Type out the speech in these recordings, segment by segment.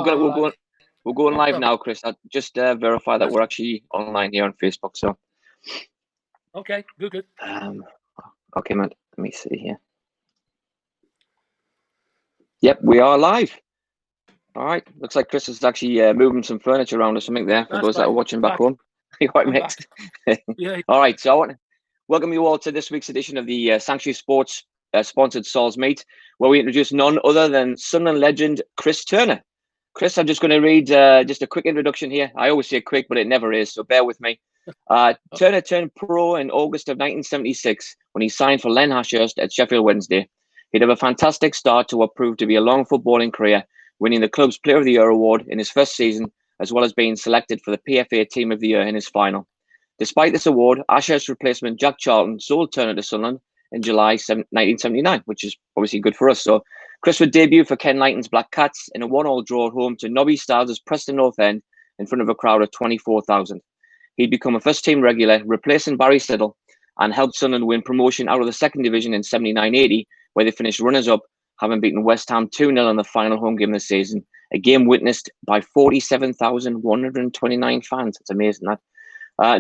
we're going live now, Chris. I just verify that we're actually online here on Facebook. So. Okay. Good. Okay, man. Let me see here. Yep, we are live. All right. Looks like Chris is actually moving some furniture around or something there for those that are watching back home. You're quite mixed. Yeah. All right. So I want to welcome you all to this week's edition of the Sanctuary Sports sponsored Sol's Meet, where we introduce none other than Sunderland legend Chris Turner. Chris, I'm just going to read just a quick introduction here. I always say quick, but it never is, so bear with me. Turner turned pro in August of 1976 when he signed for Len Ashurst at Sheffield Wednesday. He'd have a fantastic start to what proved to be a long footballing career, winning the club's Player of the Year award in his first season, as well as being selected for the PFA Team of the Year in his final. Despite this award, Ashurst's replacement Jack Charlton sold Turner to Sunderland in July 1979, which is obviously good for us. So Chris would debut for Ken Knighton's Black Cats in a 1-1 draw at home to Nobby Stiles' Preston North End in front of a crowd of 24,000. He'd become a first-team regular, replacing Barry Siddle, and helped Sunderland win promotion out of the second division in 79-80, where they finished runners-up, having beaten West Ham 2-0 in the final home game of the season, a game witnessed by 47,129 fans. It's amazing, that.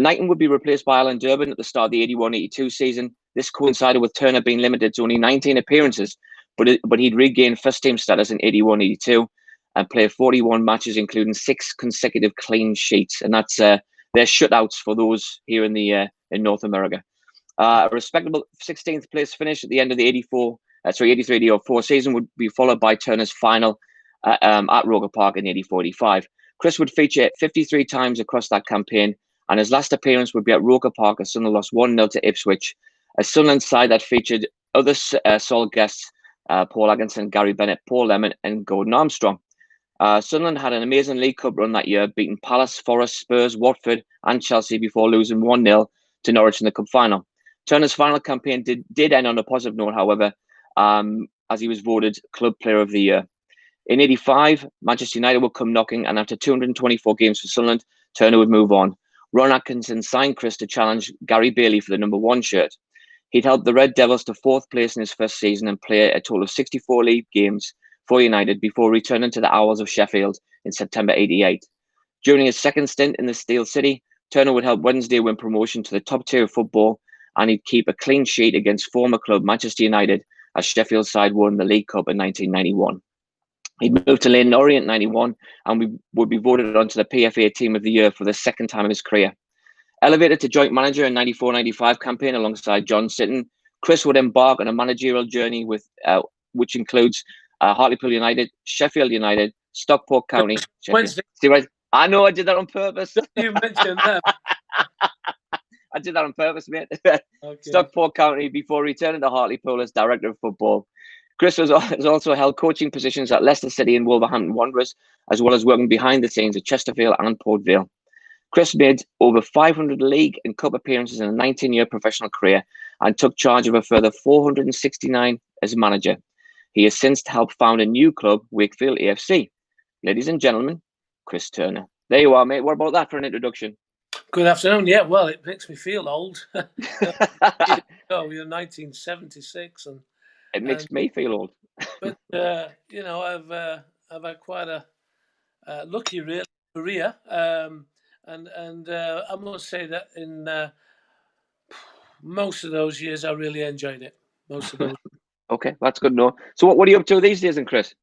Knighton would be replaced by Alan Durbin at the start of the 81-82 season. This coincided with Turner being limited to only 19 appearances, but he'd regained first-team status in 81-82 and played 41 matches, including 6 consecutive clean sheets, and that's their shutouts for those here in North America. A respectable 16th place finish at the end of the 83-84 season would be followed by Turner's final at Roker Park in 84-85. Chris would feature 53 times across that campaign, and his last appearance would be at Roker Park as Sunderland lost 1-0 to Ipswich, a Sunderland side that featured other Sol guests, Paul Atkinson, Gary Bennett, Paul Lemon, and Gordon Armstrong. Sunderland had an amazing League Cup run that year, beating Palace, Forest, Spurs, Watford, and Chelsea before losing 1-0 to Norwich in the Cup final. Turner's final campaign did end on a positive note, however, as he was voted Club Player of the Year. In 85, Manchester United would come knocking, and after 224 games for Sunderland, Turner would move on. Ron Atkinson signed Chris to challenge Gary Bailey for the number 1 shirt. He'd helped the Red Devils to 4th place in his first season and play a total of 64 league games for United before returning to the Owls of Sheffield in September 88. During his second stint in the Steel City, Turner would help Wednesday win promotion to the top tier of football, and he'd keep a clean sheet against former club Manchester United as Sheffield's side won the League Cup in 1991. He'd moved to Leyton Orient in 91 and would be voted onto the PFA Team of the Year for the second time in his career. Elevated to joint manager in 94-95 campaign alongside John Sitton, Chris would embark on a managerial journey which includes Hartlepool United, Sheffield United, Stockport County. Wednesday. See, right? I know I did that on purpose. You mentioned that. I did that on purpose, mate. Okay. Stockport County before returning to Hartlepool as director of football. Chris has also held coaching positions at Leicester City and Wolverhampton Wanderers, as well as working behind the scenes at Chesterfield and Port Vale. Chris made over 500 league and cup appearances in a 19-year professional career and took charge of a further 469 as manager. He has since helped found a new club, Wakefield AFC. Ladies and gentlemen, Chris Turner. There you are, mate. What about that for an introduction? Good afternoon. Yeah, well, it makes me feel old. We're 1976, and it makes me feel old. But I've had quite a lucky career, and I must say that in most of those years, I really enjoyed it. Most of those. Okay, that's good to know. So, what are you up to these days, then, Chris?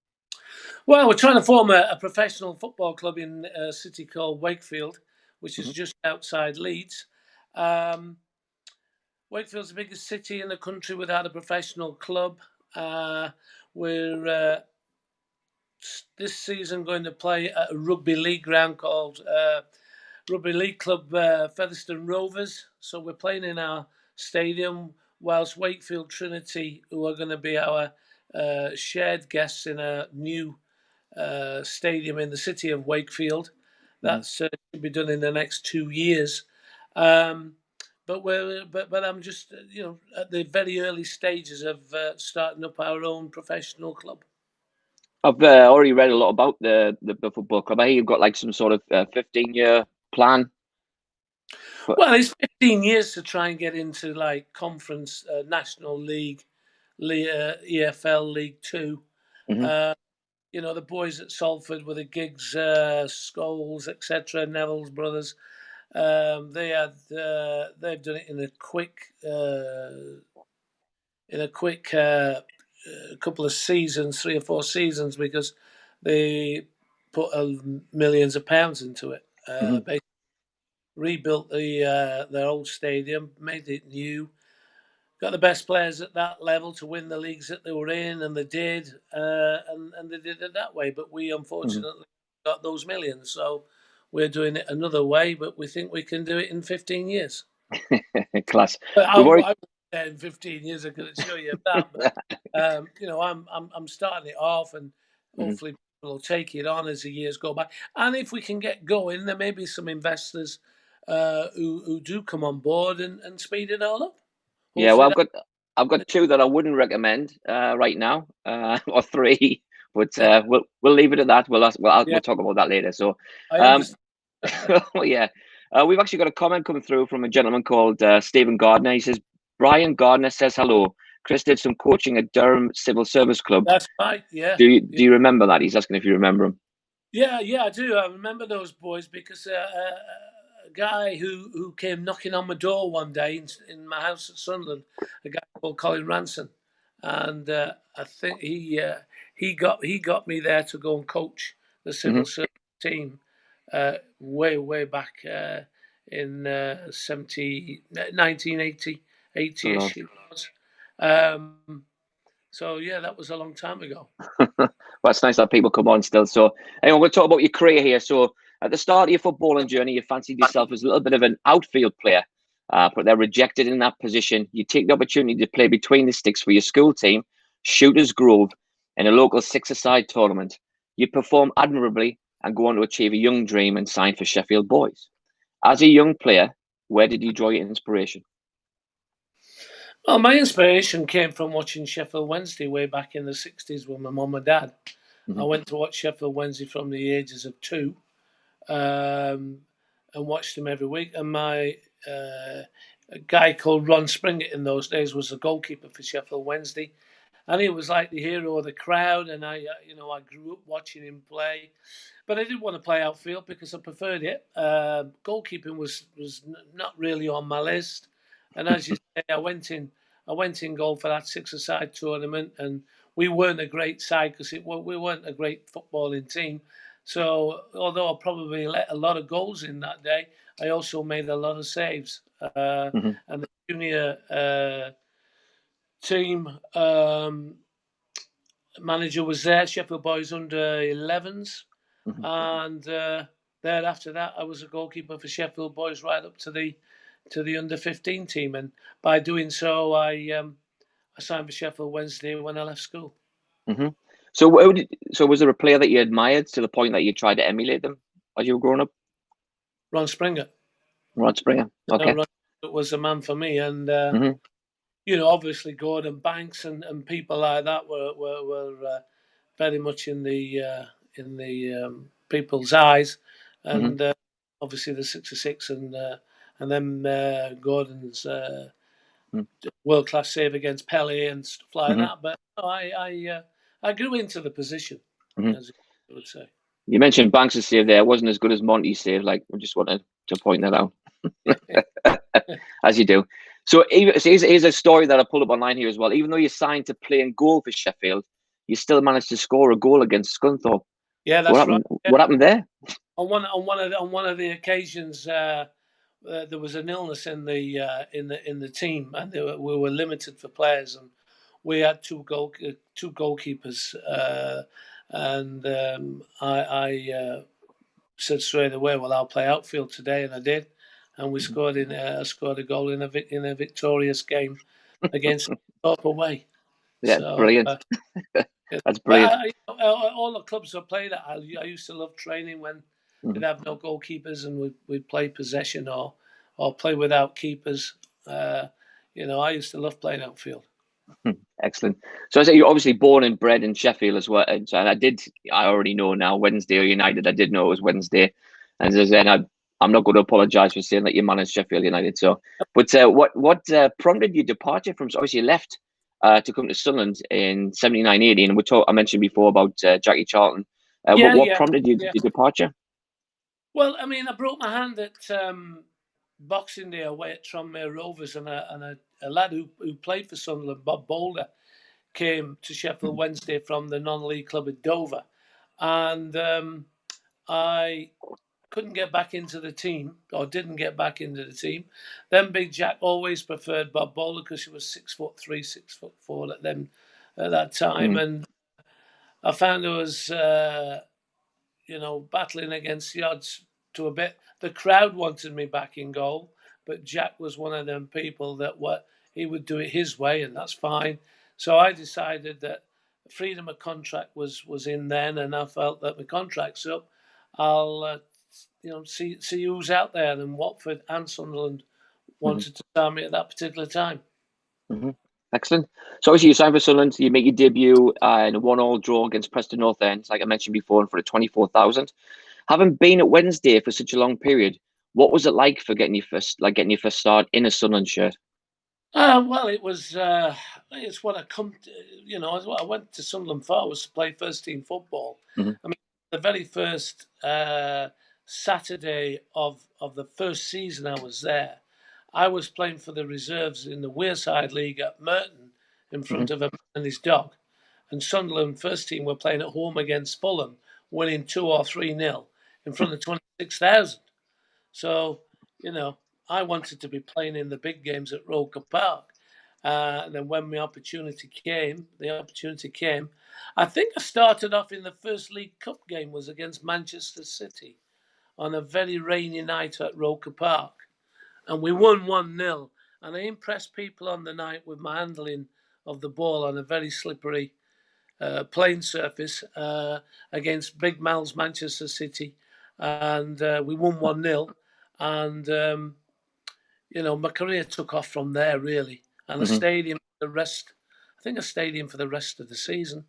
Well, we're trying to form a professional football club in a city called Wakefield, which is just outside Leeds. Wakefield's the biggest city in the country without a professional club. We're this season going to play at a rugby league ground called Rugby League Club Featherstone Rovers. So we're playing in our stadium, whilst Wakefield Trinity, who are going to be our shared guests in a new stadium in the city of Wakefield. That's should be done in the next 2 years. But I'm just at the very early stages of starting up our own professional club. I've already read a lot about the football club. I hear you've got like some sort of 15-year plan. Well, it's 15 years to try and get into like conference, National League, EFL League 2. the boys at Salford with the Giggs, Scholes, etc., Neville's brothers. They've done it in a quick couple of seasons, 3 or 4 seasons, because they put millions of pounds into it. Basically rebuilt their old stadium, made it new, got the best players at that level to win the leagues that they were in, and they did, and they did it that way. But we unfortunately got those millions, so we're doing it another way. But we think we can do it in 15 years. Class. But We've already. I there in 15 years, I couldn't show you that. But I'm starting it off, and hopefully people will take it on as the years go by. And if we can get going, there may be some investors who do come on board and speed it all up. Yeah, well, Hopefully I've got two that I wouldn't recommend right now, or three, but we'll leave it at that. We'll talk about that later. So, I understand. well, yeah, we've actually got a comment coming through from a gentleman called Stephen Gardner. He says, Brian Gardner says hello. Chris did some coaching at Durham Civil Service Club. That's right. Yeah. Do you remember that? He's asking if you remember him. Yeah, I do. I remember those boys because a guy who came knocking on my door one day in my house at Sunderland, a guy called Colin Ranson, and I think he got me there to go and coach the civil service team way back in 1980 80-ish it was. So yeah, that was a long time ago. Well, it's nice that people come on still. So anyway, we'll talk about your career here. So at the start of your footballing journey, you fancied yourself as a little bit of an outfield player, but they're rejected in that position. You take the opportunity to play between the sticks for your school team, Shooters Grove, in a local six-a-side tournament. You perform admirably and go on to achieve a young dream and sign for Sheffield Boys. As a young player, where did you draw your inspiration? Well, my inspiration came from watching Sheffield Wednesday way back in the 60s with my mum and dad. I went to watch Sheffield Wednesday from the ages of 2 and watched them every week. And my a guy called Ron Springer in those days was the goalkeeper for Sheffield Wednesday. And he was like the hero of the crowd. And I grew up watching him play. But I didn't want to play outfield because I preferred it. Goalkeeping was not really on my list. And as you say, I went in goal for that six-a-side tournament, and we weren't a great side because we weren't a great footballing team. So although I probably let a lot of goals in that day, I also made a lot of saves. And the junior team manager was there, Sheffield Boys under 11s, and thereafter that I was a goalkeeper for Sheffield Boys right up to the under 15 team, and by doing so, I signed for Sheffield Wednesday when I left school. So was there a player that you admired to the point that you tried to emulate them as you were growing up? Ron Springer. Ron Springer. Okay. Ron was a man for me, and obviously Gordon Banks and people like that were very much in the people's eyes, and obviously the 6-6 and then Gordon's world class save against Pele and stuff like that. But I grew into the position, as I would say. You mentioned Banks' save there. It wasn't as good as Monty's save. Like, I just wanted to point that out. As you do. So here's a story that I pulled up online here as well. Even though you signed to play in goal for Sheffield, you still managed to score a goal against Scunthorpe. Yeah, that's right. Yeah. What happened there? On one of the occasions, there was an illness in the team, and we were limited for players, and we had two goalkeepers, and I said straight away, well, I'll play outfield today, and I did, and we scored a goal in a victorious game against Thorpe away. Yeah, so, brilliant. That's brilliant. All the clubs I played at, I used to love training when we'd have no goalkeepers and we'd play possession or play without keepers. I used to love playing outfield. Excellent. So I say you're obviously born and bred in Sheffield as well. And I already know now Wednesday or United. I did know it was Wednesday. And as I said, I'm not going to apologise for saying that you managed Sheffield United. So, but what prompted your departure from? Obviously, you left to come to Sunderland in 79-80, and I mentioned before about Jackie Charlton. What prompted your departure? Well, I mean, I broke my hand at Boxing Day away at Tranmere Rovers, and a lad who played for Sunderland, Bob Boulder, came to Sheffield Wednesday from the non-league club at Dover, and I couldn't get back into the team, or didn't get back into the team. Then Big Jack always preferred Bob Boulder because she was 6'3", 6'4" at that time, and I found there was battling against the odds to a bit. The crowd wanted me back in goal, but Jack was one of them people that he would do it his way, and that's fine. So I decided that freedom of contract was in then, and I felt that my contract's up. I'll see who's out there, and Watford and Sunderland wanted to sign me at that particular time. Excellent. So obviously you signed for Sunderland, you make your debut in a 1-1 draw against Preston North End, like I mentioned before, and for a 24,000. Having been at Wednesday for such a long period, what was it like for getting your first start in a Sunderland shirt? Well, it was. It's what I come to. What I went to Sunderland for was to play first team football. I mean, the very first Saturday of the first season I was there, I was playing for the reserves in the Wearside League at Merton in front of a man and his dog, and Sunderland first team were playing at home against Fulham, winning 2 or 3-0 in front of 26,000. So, I wanted to be playing in the big games at Roker Park. And then when the opportunity came, I think I started off in the first League Cup game was against Manchester City on a very rainy night at Roker Park. And we won 1-0. And I impressed people on the night with my handling of the ball on a very slippery playing surface against Big Mal's Manchester City. And we won 1-0. And my career took off from there really, and a stadium for the rest. I think a stadium for the rest of the season.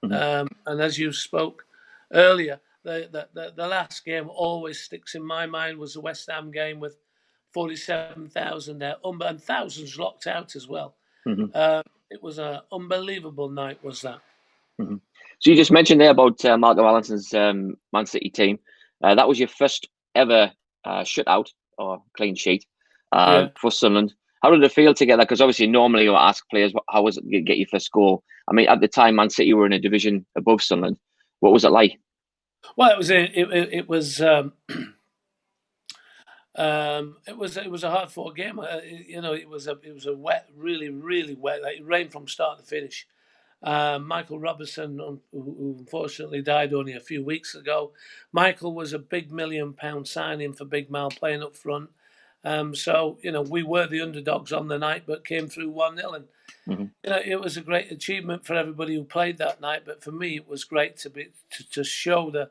And as you spoke earlier, the last game always sticks in my mind was the West Ham game with 47,000 there, and thousands locked out as well. It was an unbelievable night, was that? So you just mentioned there about Marco Allison's Man City team. That was your first ever shutout or clean sheet for Sunderland. How did it feel together? Because obviously normally you ask players, how was it to get your first goal? I mean, at the time, Man City were in a division above Sunderland. What was it like? Well, it was it was it was a hard fought game. It was a wet, really wet. Like, it rained from start to finish. Michael Robertson, who unfortunately died only a few weeks ago. Michael was a big £1 million signing for Big Mal playing up front. So we were the underdogs on the night, but came through 1-0, and it was a great achievement for everybody who played that night. But for me, it was great to show the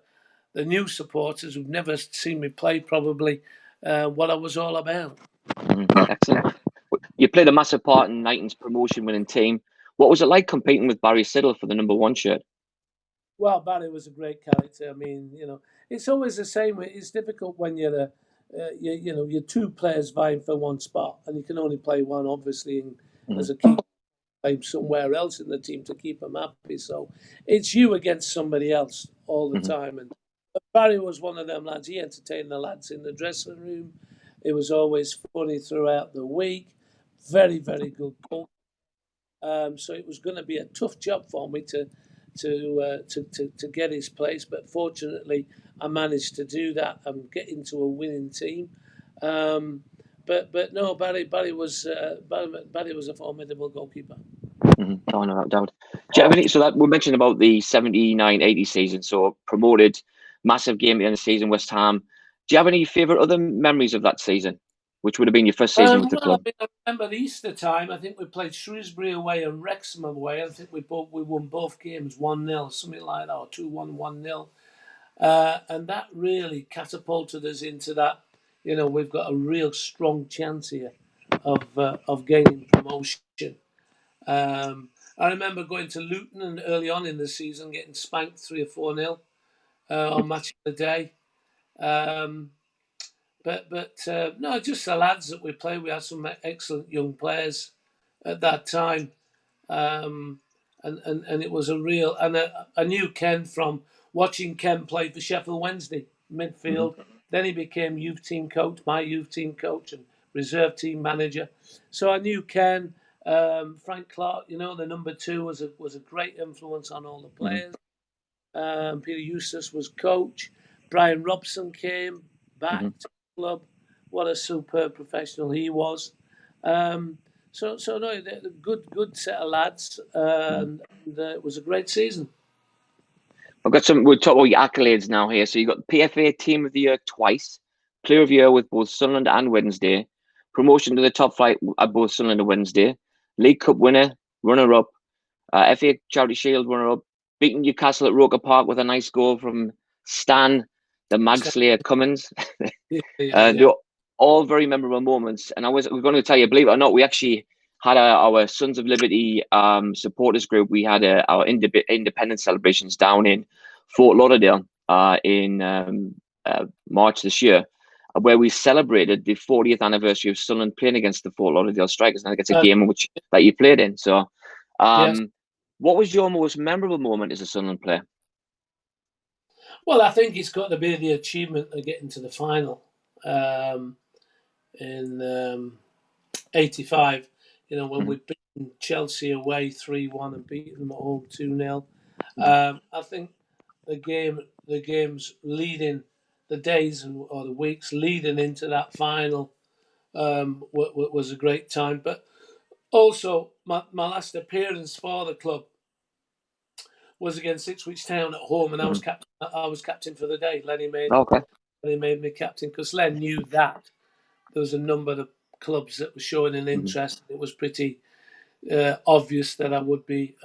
new supporters who've never seen me play probably what I was all about. Excellent. You played a massive part in Knighton's promotion-winning team. What was it like competing with Barry Siddle for the #1 shirt? Well, Barry was a great character. I mean, it's always the same. It's difficult when you're you're two players vying for one spot, and you can only play one, obviously, as a keeper playing somewhere else in the team to keep them happy. So it's you against somebody else all the time. And Barry was one of them lads. He entertained the lads in the dressing room. It was always funny throughout the week. Very, very good coach. So it was going to be a tough job for me to get his place, but fortunately I managed to do that and get into a winning team. But no, Barry was a formidable goalkeeper. Oh, no doubt. Do you have any? So that we mentioned about the 79-80 season, so promoted, massive game at the end of the season, West Ham. Do you have any favourite other memories of that season, which would have been your first season with the club? I remember the Easter time. I think we played Shrewsbury away and Wrexham away. I think we won both games 1-0, something like that, or 2-1, 1-0. And that really catapulted us into that. We've got a real strong chance here of gaining promotion. I remember going to Luton and early on in the season getting spanked 3 or 4-0 on match of the day. But no, just the lads that we played. We had some excellent young players at that time. And it was a real, and I knew Ken from watching Ken play for Sheffield Wednesday midfield. Then he became youth team coach, my youth team coach, and reserve team manager. So I knew Ken. Frank Clark, the number 2 was a great influence on all the players. Peter Eustace was coach. Brian Robson came back to the club. What a superb professional he was. So no, they're a good set of lads, and it was a great season. I've got some. We'll talk about your accolades now here. So you got the PFA Team of the Year twice, Player of the Year with both Sunderland and Wednesday, promotion to the top flight at both Sunderland and Wednesday, League Cup winner, runner-up, FA Charity Shield runner-up, beating Newcastle at Roker Park with a nice goal from Stan, the Magslayer Cummins. They're all very memorable moments. And we're going to tell you, believe it or not, we actually had our Sons of Liberty supporters group. We had our independence celebrations down in Fort Lauderdale in March this year, where we celebrated the 40th anniversary of Sunderland playing against the Fort Lauderdale Strikers. And I think it's a game that you played in. So, what was your most memorable moment as a Sunderland player? Well, I think it's got to be the achievement of getting to the final in '85. When we beaten Chelsea away 3-1 and beaten them at home 2-0. I think the games leading, the days or the weeks leading into that final was a great time. But also, my last appearance for the club was against Ipswich Town at home, and I was captain for the day. Lenny made me captain because Len knew that there was a number of clubs that were showing an interest. It was pretty obvious that I would be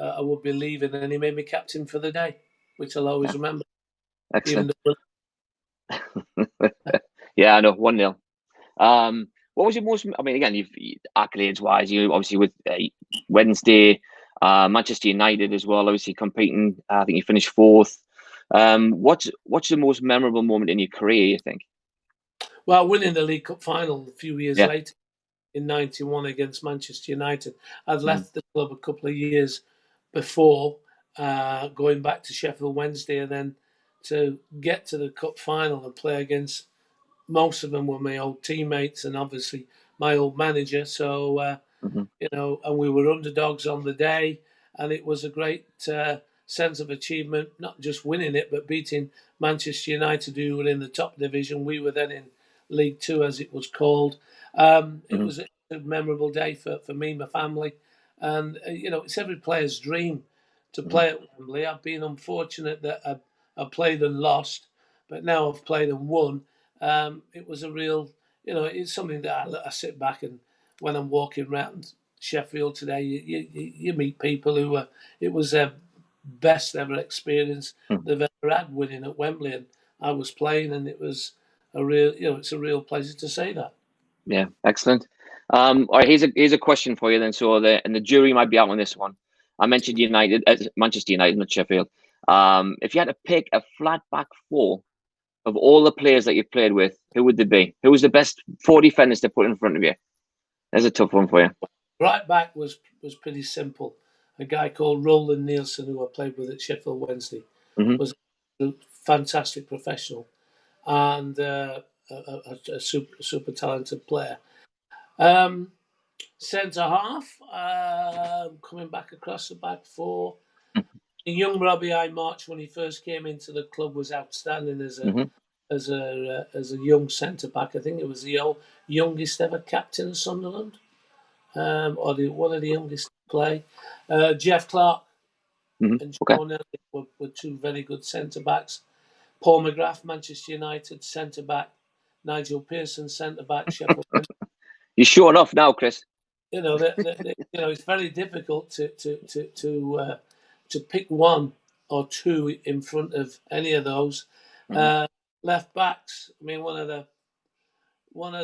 leaving, and he made me captain for the day, which I'll always remember. Excellent. Yeah, I know. 1-0. What was your most? I mean, again, you've accolades wise, you obviously with Wednesday, Manchester United as well. Obviously competing. I think you finished 4th. What's the most memorable moment in your career, you think? Well, winning the League Cup final a few years later in '91 against Manchester United. I'd left the club a couple of years before, going back to Sheffield Wednesday, and then to get to the cup final and play against, most of them were my old teammates and obviously my old manager. So, and we were underdogs on the day, and it was a great sense of achievement, not just winning it, but beating Manchester United, who were in the top division. We were then in League Two, as it was called. It was a memorable day for me, my family, and it's every player's dream to play at Wembley. I've been unfortunate that I played and lost, but now I've played and won. It was a real, it's something that I sit back and when I'm walking around Sheffield today, you meet people who it was their best ever experience they've ever had winning at Wembley, and I was playing, and it was a real, it's a real pleasure to say that. Yeah, excellent. All right, here's a question for you then. So the jury might be out on this one. I mentioned Manchester United, not Sheffield. If you had to pick a flat back 4 of all the players that you've played with, who would they be? Who was the best 4 defenders to put in front of you? There's a tough one for you. Right back was pretty simple. A guy called Roland Nielsen, who I played with at Sheffield Wednesday, was a fantastic professional and a super talented player. Centre half, coming back across the back 4. Young Robbie I. March, when he first came into the club, was outstanding as a young centre back. I think it was the youngest ever captain of Sunderland, or one of the youngest to play. Jeff Clark and Sean Elliott were 2 very good centre backs. Paul McGrath, Manchester United centre back. Nigel Pearson, centre back, Sheffield. You're showing off now, Chris. It's very difficult to pick 1 or 2 in front of any of those. Left backs. I mean, one of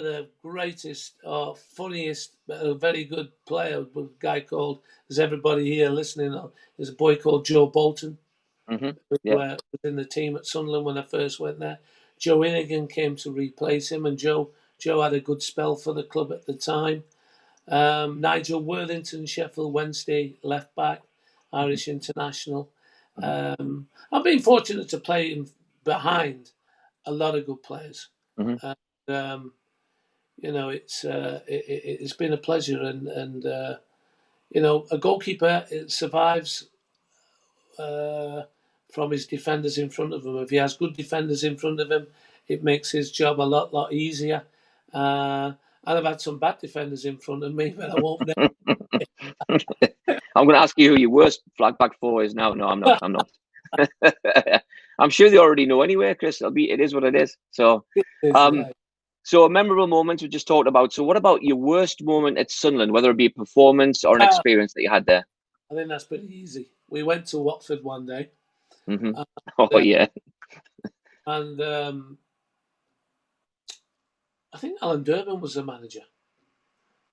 the greatest or funniest, but a very good player, a guy called, as everybody here listening, there's a boy called Joe Bolton, who was in the team at Sunderland when I first went there. Joe Innigan came to replace him, and Joe had a good spell for the club at the time. Nigel Worthington, Sheffield Wednesday, left back, Irish international. I've been fortunate to play behind a lot of good players. Mm-hmm. And, it's been a pleasure, and a goalkeeper survives from his defenders in front of him. If he has good defenders in front of him, it makes his job a lot easier. And I've had some bad defenders in front of me, but I won't name. I'm going to ask you who your worst flag back four is now. No, I'm not. I'm sure they already know anyway, Chris. It is what it is. So, so a memorable moment we just talked about. So what about your worst moment at Sunderland, whether it be a performance or an experience that you had there? I think that's pretty easy. We went to Watford one day. Mm-hmm. Yeah. And I think Alan Durbin was the manager.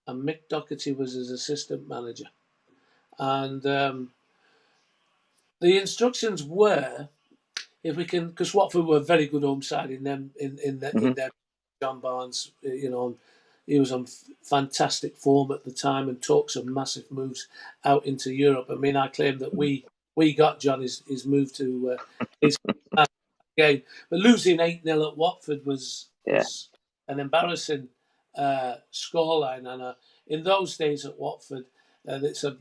And Mick Doherty was his assistant manager. And the instructions were, if we can, because Watford were a very good home side in their John Barnes, he was on fantastic form at the time and talks of massive moves out into Europe. I mean, I claim that we got John his move to his game, but losing 8-0 at Watford was an embarrassing scoreline, and in those days at Watford, it's a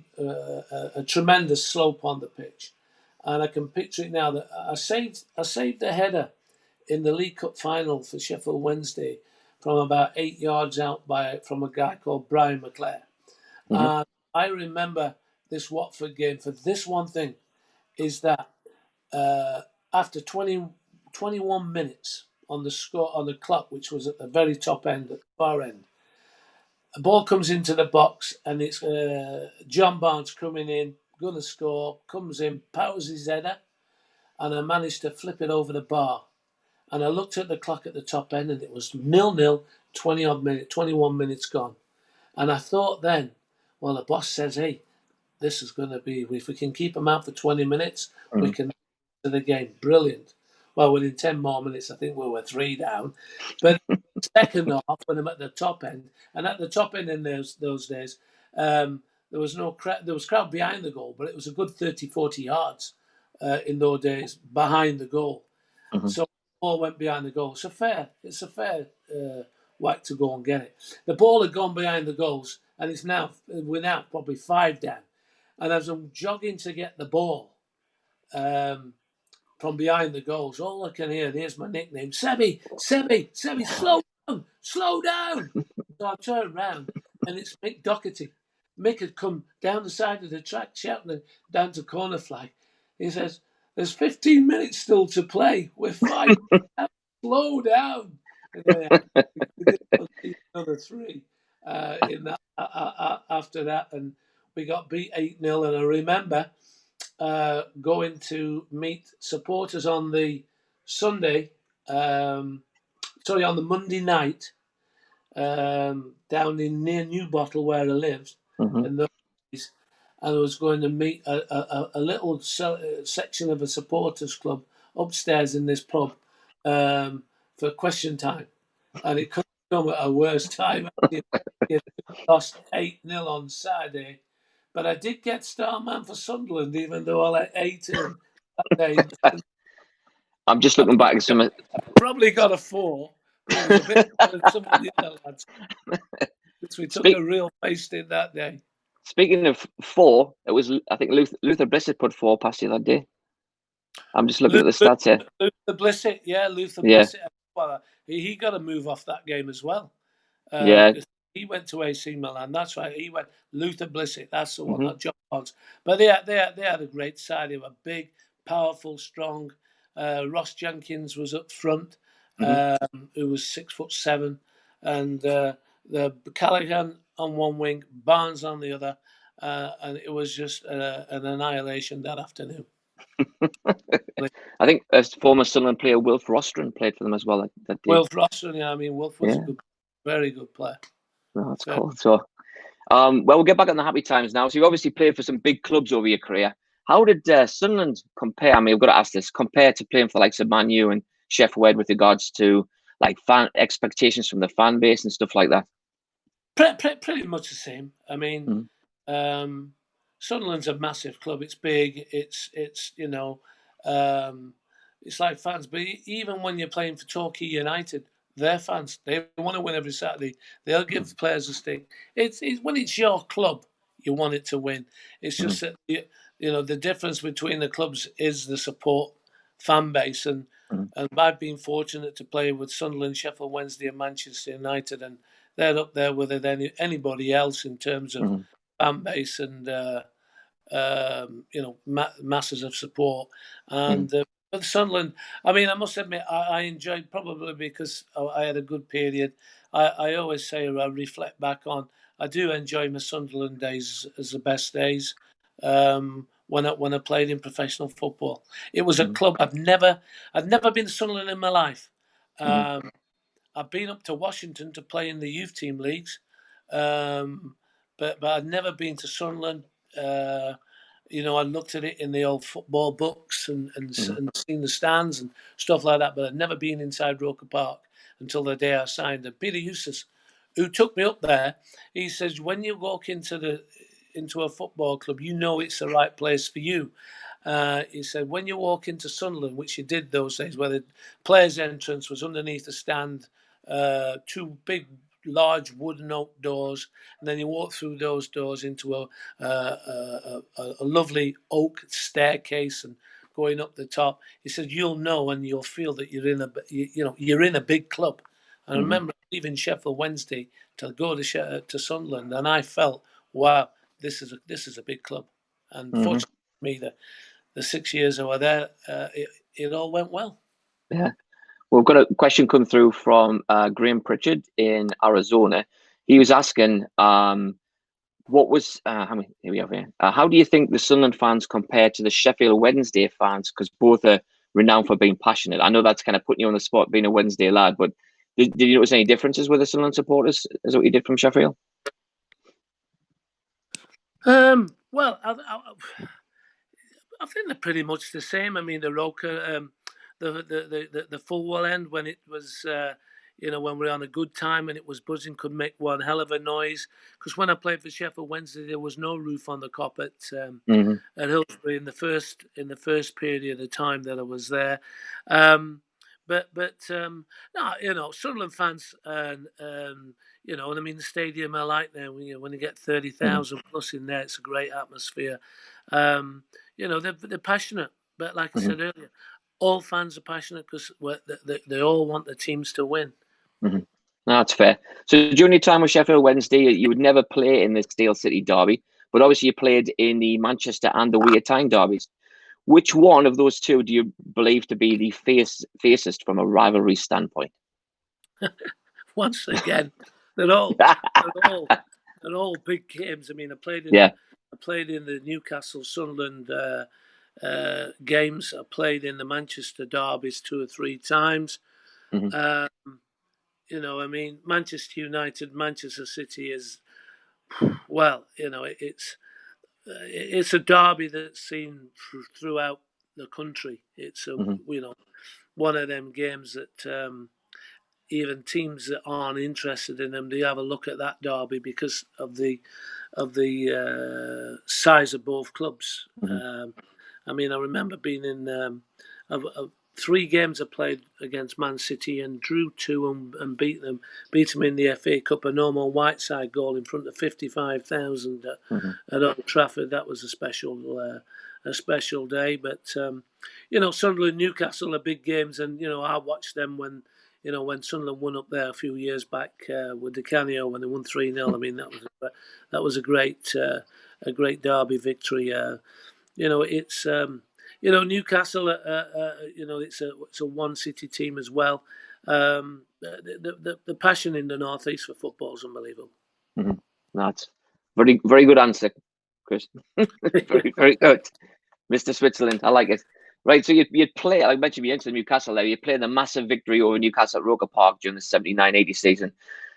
tremendous slope on the pitch, and I can picture it now that I saved a header in the League Cup final for Sheffield Wednesday from about 8 yards out from a guy called Brian McClare. I remember this Watford game for this one thing, is that after 21 minutes on the clock, which was at the very top end, at the far end, a ball comes into the box, and it's John Barnes coming in, gonna score, comes in, powers his header, and I managed to flip it over the bar. And I looked at the clock at the top end, and it was 0-0, 21 minutes gone. And I thought then, well, the boss says, hey, this is going to be, if we can keep them out for 20 minutes, we can to the game. Brilliant. Well, within 10 more minutes, I think we were 3 down. But second half, when I'm at the top end, and at the top end in those days, there was no crowd. There was crowd behind the goal, but it was a good 30, 40 yards in those days behind the goal. So the ball went behind the goal. It's a fair whack to go and get it. The ball had gone behind the goals, and we're now probably 5 down. And as I'm jogging to get the ball from behind the goals, all I can hear, here's my nickname, Sebby, slow down. So I turn around, and it's Mick Doherty. Mick had come down the side of the track shouting down to corner flag. He says, there's 15 minutes still to play. We're 5 down. Slow down. And then we did another 3 in that after that, and we got beat 8-0. And I remember going to meet supporters on the Sunday, on the Monday night, down in near New Bottle where I lived, and I was going to meet a little section of a supporters club upstairs in this pub for question time, and it couldn't come at a worse time. You lost 8-0 on Saturday, but I did get star man for Sunderland, even though I let 8 in that day. I'm just looking back at some. Probably got a 4, but it was a bit better than some of the other lads. Because we took a real pasting that day. Speaking of 4, it was, I think, Luther Blissett put 4 past you that day. I'm just looking at the stats here. Luther Blissett, Blissett. Well, he got a move off that game as well. He went to AC Milan. That's right. He went Luther Blissett. That's the one, not John Barnes. But they had a great side. They were big, powerful, strong. Ross Jenkins was up front, who was 6'7", and the Callaghan on one wing, Barnes on the other, and it was just an annihilation that afternoon. I think as former Sunderland player Wilf Rostron played for them as well. That day. Wilf Rostron, yeah. I mean, Wilf was a good, very good player. No, that's cool. So, well, we'll get back on the happy times now. So you obviously played for some big clubs over your career. How did Sunderland compare? I mean, we've got to ask this. Compared to playing for the likes of Man U and Sheffield with regards to like fan expectations from the fan base and stuff like that. Pretty much the same. I mean, Mm, Sunderland's a massive club. It's big. It's it's like fans. But even when you're playing for Torquay United, their fans they want to win every Saturday. They'll give the players a stick. It's when it's your club, you want it to win. It's mm, just that the difference between the clubs is the support fan base mm, and I've been fortunate to play with Sunderland, Sheffield Wednesday, and Manchester United, and they're up there with anybody else in terms of mm, fan base and masses of support. mm, And with Sunderland, I mean, I must admit, I enjoyed probably because I had a good period. I always say, or I reflect back on, I do enjoy my Sunderland days as the best days. When I played in professional football, it was a mm, club I'd never been to Sunderland in my life. mm, Um, I've been up to Washington to play in the youth team leagues, um, but I'd never been to Sunderland. Uh, I looked at it in the old football books mm, and seen the stands and stuff like that, but I'd never been inside Roker Park until the day I signed. And Peter Eustace, who took me up there, he says when you walk into a football club, you know it's the right place for you. He said when you walk into Sunderland, which you did those days, where the players' entrance was underneath the stand, two big large wooden oak doors, and then you walk through those doors into a lovely oak staircase and going up the top. He said you'll know and you'll feel that you're in a big club. I mm, remember leaving Sheffield Wednesday to go to Sunderland, and I felt, wow, this is a big club. And mm. fortunately for me, the 6 years I was there, it all went well. Yeah. We've got a question come through from Graham Pritchard in Arizona. He was asking, what was how many? Here we have here. How do you think the Sunderland fans compare to the Sheffield Wednesday fans? Because both are renowned for being passionate. I know that's kind of putting you on the spot, being a Wednesday lad, but did you notice any differences with the Sunderland supporters as what you did from Sheffield? Well, I think they're pretty much the same. I mean, the Roker, the Fulwell end when it was, when we were on a good time and it was buzzing, could make one hell of a noise. Because when I played for Sheffield Wednesday, there was no roof on the Kop Mm-hmm. at Hillsborough in the first period of time that I was there. But no, Sunderland fans and I mean the stadium I like there when you get 30,000 plus in there, it's a great atmosphere. Um, they're passionate, but like I Mm-hmm. said earlier, all fans are passionate because they all want the teams to win. Mm-hmm. No, that's fair. So during your time with Sheffield Wednesday, you would never play in the Steel City derby, but obviously you played in the Manchester and the Weir Tyne derbies. Which one of those two do you believe to be the fiercest from a rivalry standpoint? Once again, they're all they're all they're all big games. I mean, Yeah. I played in the Newcastle Sunderland games. I played in the Manchester derbies 2 or 3 times. Mm-hmm. Uh, I mean, Manchester United, Manchester City is it's a derby that's seen throughout the country. It's Mm-hmm. one of them games that even teams that aren't interested in them, they have a look at that derby because of the size of both clubs. Mm-hmm. I mean, I remember being in 3 games I played against Man City and drew 2 and beat them in the FA Cup. A Norman Whiteside goal in front of 55,000 Mm-hmm. at Old Trafford. That was a special day. But Sunderland, Newcastle are big games, and I watched them when Sunderland won up there a few years back with Di Canio when they won 3-0. I mean that was a great derby victory. It's Newcastle. It's a one city team as well. The passion in the northeast for football is unbelievable. Mm-hmm. That's very, very good answer, Chris. Very, very good, Mr. Switzerland. I like it. Right, so you'd play. I mentioned you entered Newcastle there. You played the massive victory over Newcastle at Roker Park during the 79-80 season.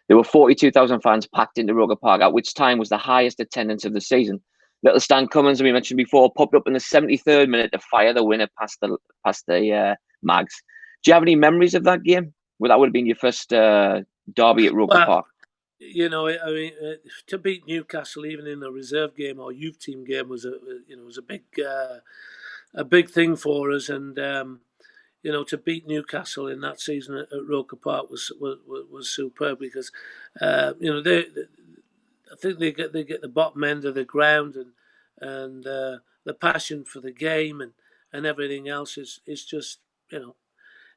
There were 42,000 fans packed into Roker Park, at which time was the highest attendance of the season. Little Stan Cummins, we mentioned before, popped up in the 73rd minute to fire the winner past the Mags. Do you have any memories of that game? Well, that would have been your first derby at Roker Well, Park. I mean, to beat Newcastle even in a reserve game or youth team game was a big thing for us, and to beat Newcastle in that season at Roker Park was superb because they I think they get the bottom end of the ground, and the passion for the game and everything else is just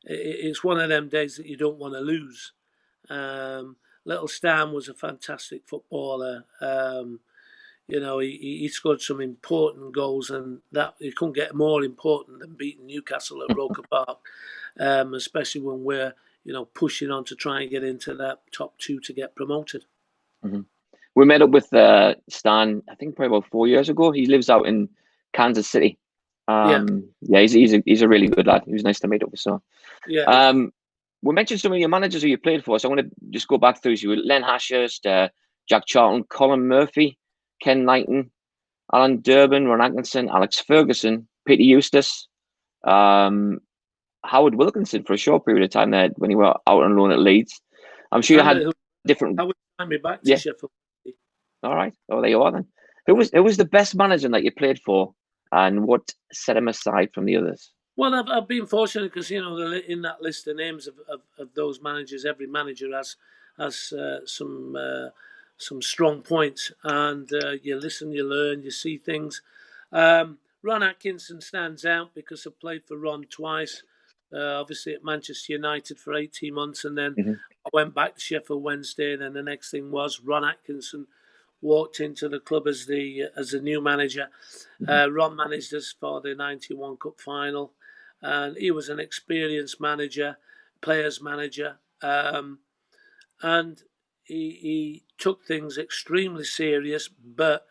it's one of them days that you don't want to lose. Um, Little Stam was a fantastic footballer. He scored some important goals, and that you couldn't get more important than beating Newcastle at Roker Park, especially when we're pushing on to try and get into that top two to get promoted. Mm-hmm. We met up with Stan, I think probably about 4 years ago. He lives out in Kansas City. Yeah, He's a really good lad. He was nice to meet up with. So, yeah. we mentioned some of your managers who you played for. So I want to just go back through. So you were Len Hashurst, Jack Charlton, Colin Murphy, Ken Knighton, Alan Durbin, Ron Atkinson, Alex Ferguson, Peter Eustace, Howard Wilkinson for a short period of time there when you were out on loan at Leeds. I'm sure you had different. I would find me back to Yeah. Sheffield. All right. Oh, there you are then. Who was the best manager that you played for, and what set him aside from the others? Well, I've been fortunate because in that list of names of those managers, every manager has some strong points, and you listen, you learn, you see things. Ron Atkinson stands out because I played for Ron twice. Obviously at Manchester United for 18 months, and then Mm-hmm. I went back to Sheffield Wednesday. And then the next thing was Ron Atkinson walked into the club as the new manager. Ron managed us for the '91 Cup final, and he was an experienced manager, players manager, and he took things extremely serious, but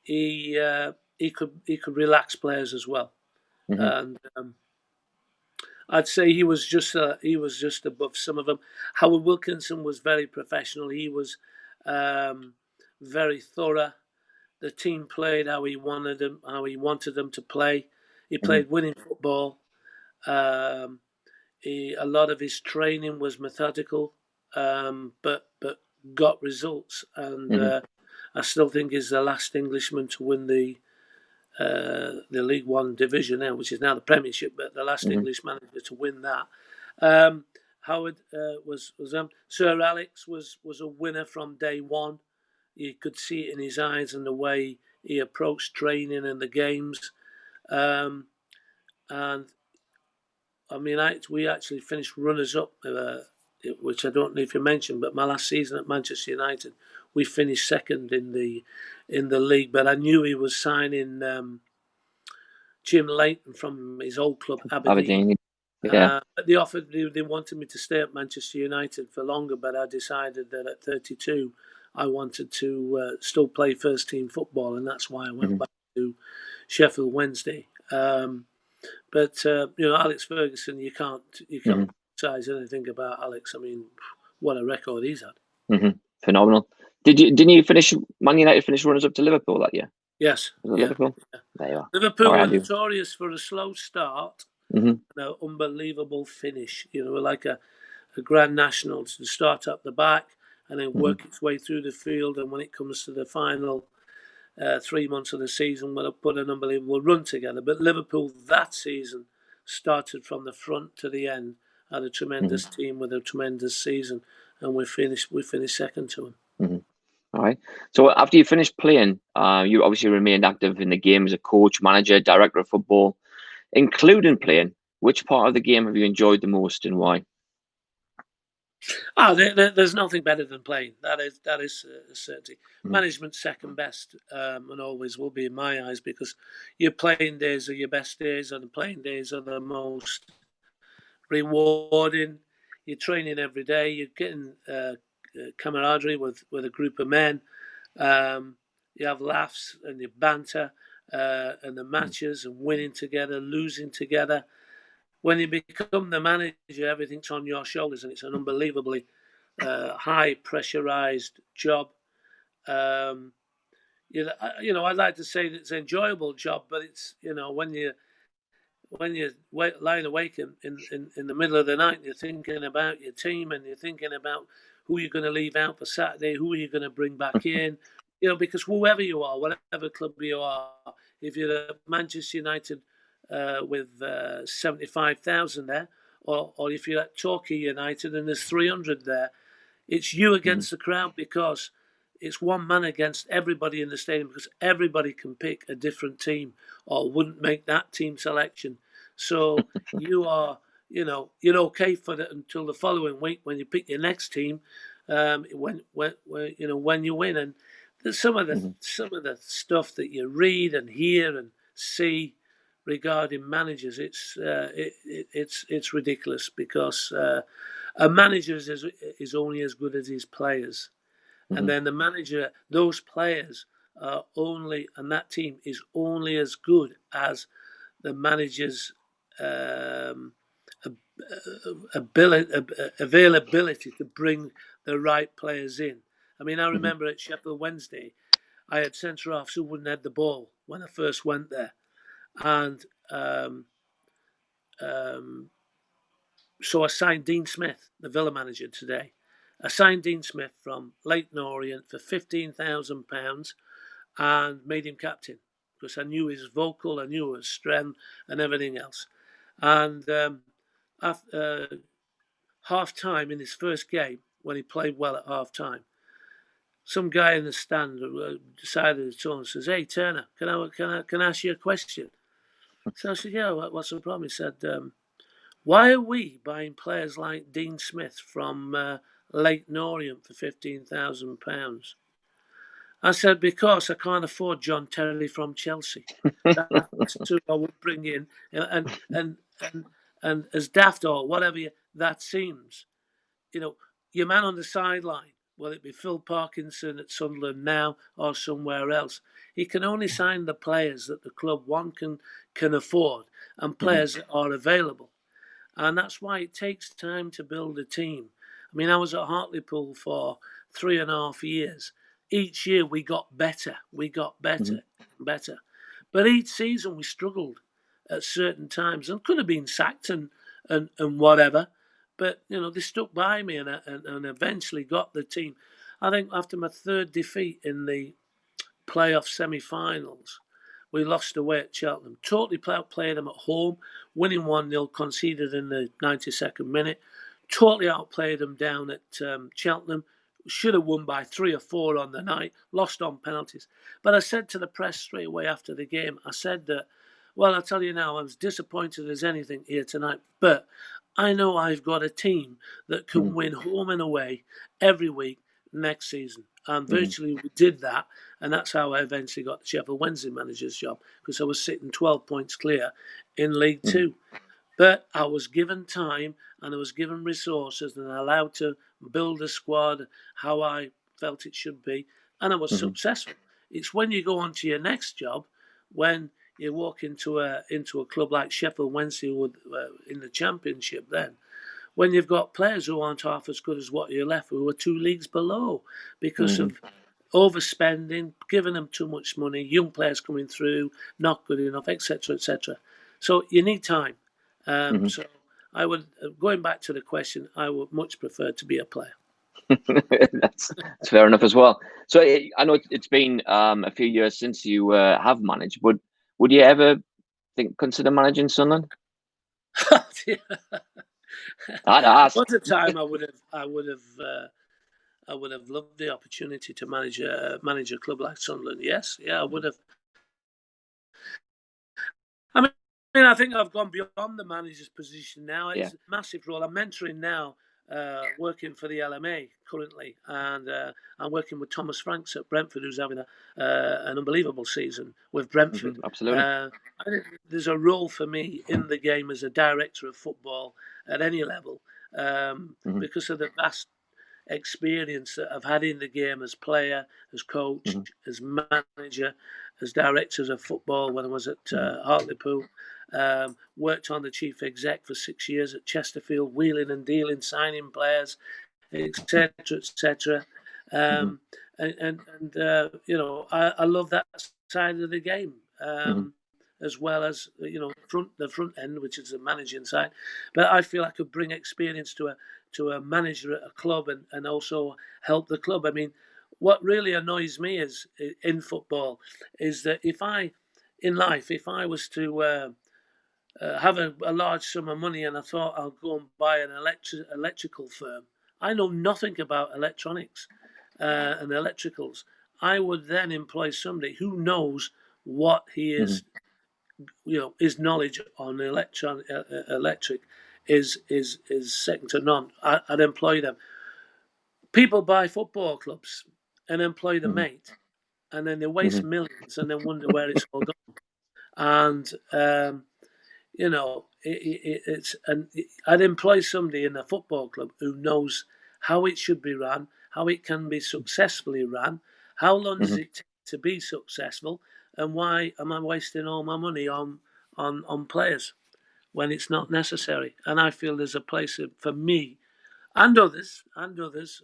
he could relax players as well, Mm-hmm. and I'd say he was just above some of them. Howard Wilkinson was very professional. He was very thorough. The team played how he wanted them to play. He played winning football. Um, a lot of his training was methodical, but got results. And Mm-hmm. I still think he's the last Englishman to win the League One division now, which is now the Premiership, but the last Mm-hmm. English manager to win that. Howard was Sir Alex was a winner from day one. You could see it in his eyes and the way he approached training and the games. And I mean, we actually finished runners up, which I don't know if you mentioned, but my last season at Manchester United, we finished second in the league. But I knew he was signing Jim Leighton from his old club Aberdeen. Aberdeen. Yeah. But they wanted me to stay at Manchester United for longer, but I decided that at 32 I wanted to still play first team football, and that's why I went back to Sheffield Wednesday. But Alex Ferguson, you can't criticize anything about Alex. I mean, what a record he's had. Mm-hmm. Phenomenal. Didn't you finish Man United finish runners up to Liverpool that year? Yes. Was it Yeah. Liverpool? Yeah. There you are. Liverpool All right, were notorious for a slow start and an unbelievable finish. Like a Grand National to start up the back and then work its way through the field. And when it comes to the final 3 months of the season, we'll put an unbelievable run together. But Liverpool that season started from the front to the end, had a tremendous team with a tremendous season, and we finished second to them. All right. So after you finished playing, you obviously remained active in the game as a coach, manager, director of football, including playing. Which part of the game have you enjoyed the most, and why? There's nothing better than playing. That is a certainty. Management's second best, and always will be in my eyes, because your playing days are your best days, and the playing days are the most rewarding. You're training every day. You're getting camaraderie with a group of men. You have laughs and you banter, and the matches and winning together, losing together. When you become the manager, everything's on your shoulders, and it's an unbelievably high pressurized job. I'd like to say that it's an enjoyable job, but it's when you're lying awake in the middle of the night, you're thinking about your team and you're thinking about who you're going to leave out for Saturday, who are you going to bring back in, because whoever you are, whatever club you are, if you're at Manchester United with 75,000 there, or if you're at Torquay United and there's 300 there, it's you against the crowd, because it's one man against everybody in the stadium, because everybody can pick a different team or wouldn't make that team selection. So you're okay for it until the following week when you pick your next team, when you win. And some of the stuff that you read and hear and see regarding managers, it's ridiculous, because a manager is only as good as his players, and then the manager, those players are only, and that team is only as good as the manager's availability to bring the right players in. I mean, I remember at Sheffield Wednesday, I had centre halves who wouldn't head the ball when I first went there, and so I signed Dean Smith, the Villa manager today. I signed Dean Smith from Leyton Orient for £15,000 and made him captain, because I knew his vocal, I knew his strength and everything else. And after half time in his first game, when he played well at half time, some guy in the stand decided to turn and says, "Hey Turner, can I ask you a question?" So I said, "Yeah, what's the problem?" He said, "Why are we buying players like Dean Smith from Leyton Orient for £15,000?" I said, "Because I can't afford John Terry from Chelsea. That's who I would bring in." And as daft or whatever that seems, your man on the sideline, whether it be Phil Parkinson at Sunderland now or somewhere else, he can only sign the players that the club can afford, and players that are available. And that's why it takes time to build a team. I mean, I was at Hartlepool for 3.5 years. Each year we got better. We got better, better. But each season we struggled at certain times and could have been sacked and whatever. But, they stuck by me and eventually got the team. I think after my third defeat in the playoff semi-finals, we lost away at Cheltenham. Totally outplayed them at home, winning 1-0, conceded in the 92nd minute. Totally outplayed them down at Cheltenham. Should have won by 3 or 4 on the night. Lost on penalties. But I said to the press straight away after the game, I said that, well, I'll tell you now, I'm as disappointed as anything here tonight. But I know I've got a team that can win home and away every week next season. And virtually we did that. And that's how I eventually got the Sheffield Wednesday manager's job, because I was sitting 12 points clear in League Two. But I was given time and I was given resources and allowed to build a squad how I felt it should be. And I was successful. It's when you go on to your next job, when you walk into a club like Sheffield Wednesday in the Championship then, when you've got players who aren't half as good as what you're left with, who are 2 leagues below because of overspending, giving them too much money, young players coming through, not good enough, etc., etc. So you need time. So I would, going back to the question, I would much prefer to be a player. That's fair enough as well. So I know it's been a few years since you have managed, but would you ever consider managing Sunderland? I'd ask. At the time, I would have loved the opportunity to manage a club like Sunderland. Yes, yeah, I would have. I mean, I think I've gone beyond the manager's position now. It's a massive role. I'm mentoring now, working for the LMA currently, and I'm working with Thomas Franks at Brentford, who's having an unbelievable season with Brentford. Absolutely. I think there's a role for me in the game as a director of football at any level, because of the vast experience that I've had in the game as player, as coach, as manager, as directors of football when I was at Hartlepool. Worked on the chief exec for 6 years at Chesterfield, wheeling and dealing, signing players, etc., etc. I love that side of the game. As well as the front end, which is the managing side, but I feel I could bring experience to a manager at a club and also help the club. I mean, what really annoys me is in football is that if I was to have a large sum of money and I thought I'll go and buy an electrical firm, I know nothing about electronics and electricals. I would then employ somebody who knows what he is, his knowledge on electric is second to none. I'd employ them. People buy football clubs and employ the mate, and then they waste millions and then wonder where it's all gone. And I'd employ somebody in a football club who knows how it should be run, how it can be successfully run, how long does it take to be successful, and why am I wasting all my money on players when it's not necessary? And I feel there's a place for me and others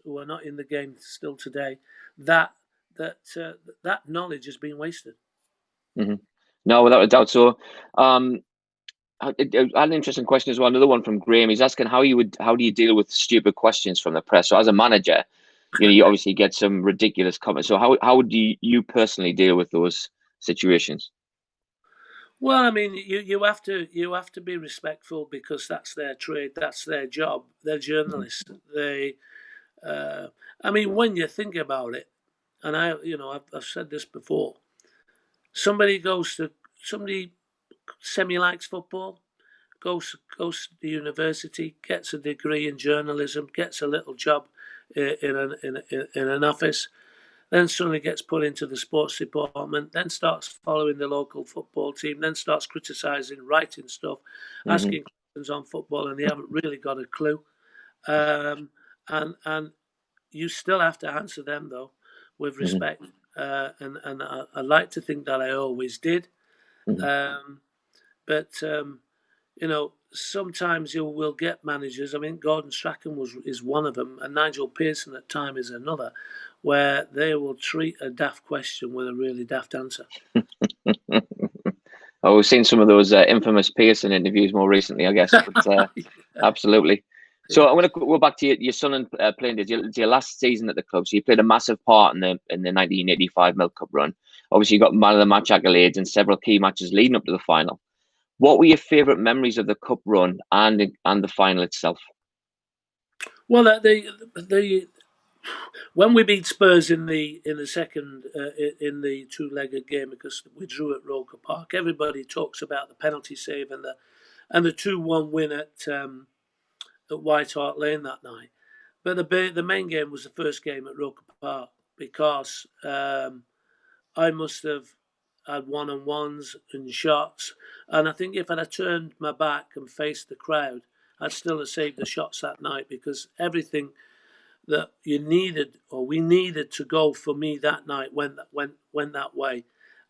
who are not in the game still today that knowledge has been wasted. No, without a doubt. So, I had an interesting question as well. Another one from Graham. He's asking how do you deal with stupid questions from the press? So, as a manager, you obviously get some ridiculous comments. So, how do you personally deal with those situations? Well, I mean, you have to be respectful because that's their trade, that's their job. They're journalists. I mean, when you think about it, and I've said this before. Somebody semi likes football, goes to the university, gets a degree in journalism, gets a little job in an office, then suddenly gets put into the sports department, then starts following the local football team, then starts criticising, writing stuff, asking questions on football, and they haven't really got a clue. And you still have to answer them though, with respect. And I like to think that I always did. But sometimes you will get managers. I mean, Gordon Strachan is one of them, and Nigel Pearson at time is another, where they will treat a daft question with a really daft answer. We've seen some of those infamous Pearson interviews more recently, I guess. But, absolutely. So I'm going to go back to your son and playing your last season at the club. So you played a massive part in the 1985 Milk Cup run. Obviously, you got man of the match accolades and several key matches leading up to the final. What were your favourite memories of the cup run and the final itself? Well, when we beat Spurs in the second in the two-legged game, because we drew at Roker Park, everybody talks about the penalty save and the 2-1 win at White Hart Lane that night. But the main game was the first game at Roker Park because I must have had one-on-ones and shots, and I think if I'd have turned my back and faced the crowd, I'd still have saved the shots that night because everything that you needed or we needed to go for me that night went that way,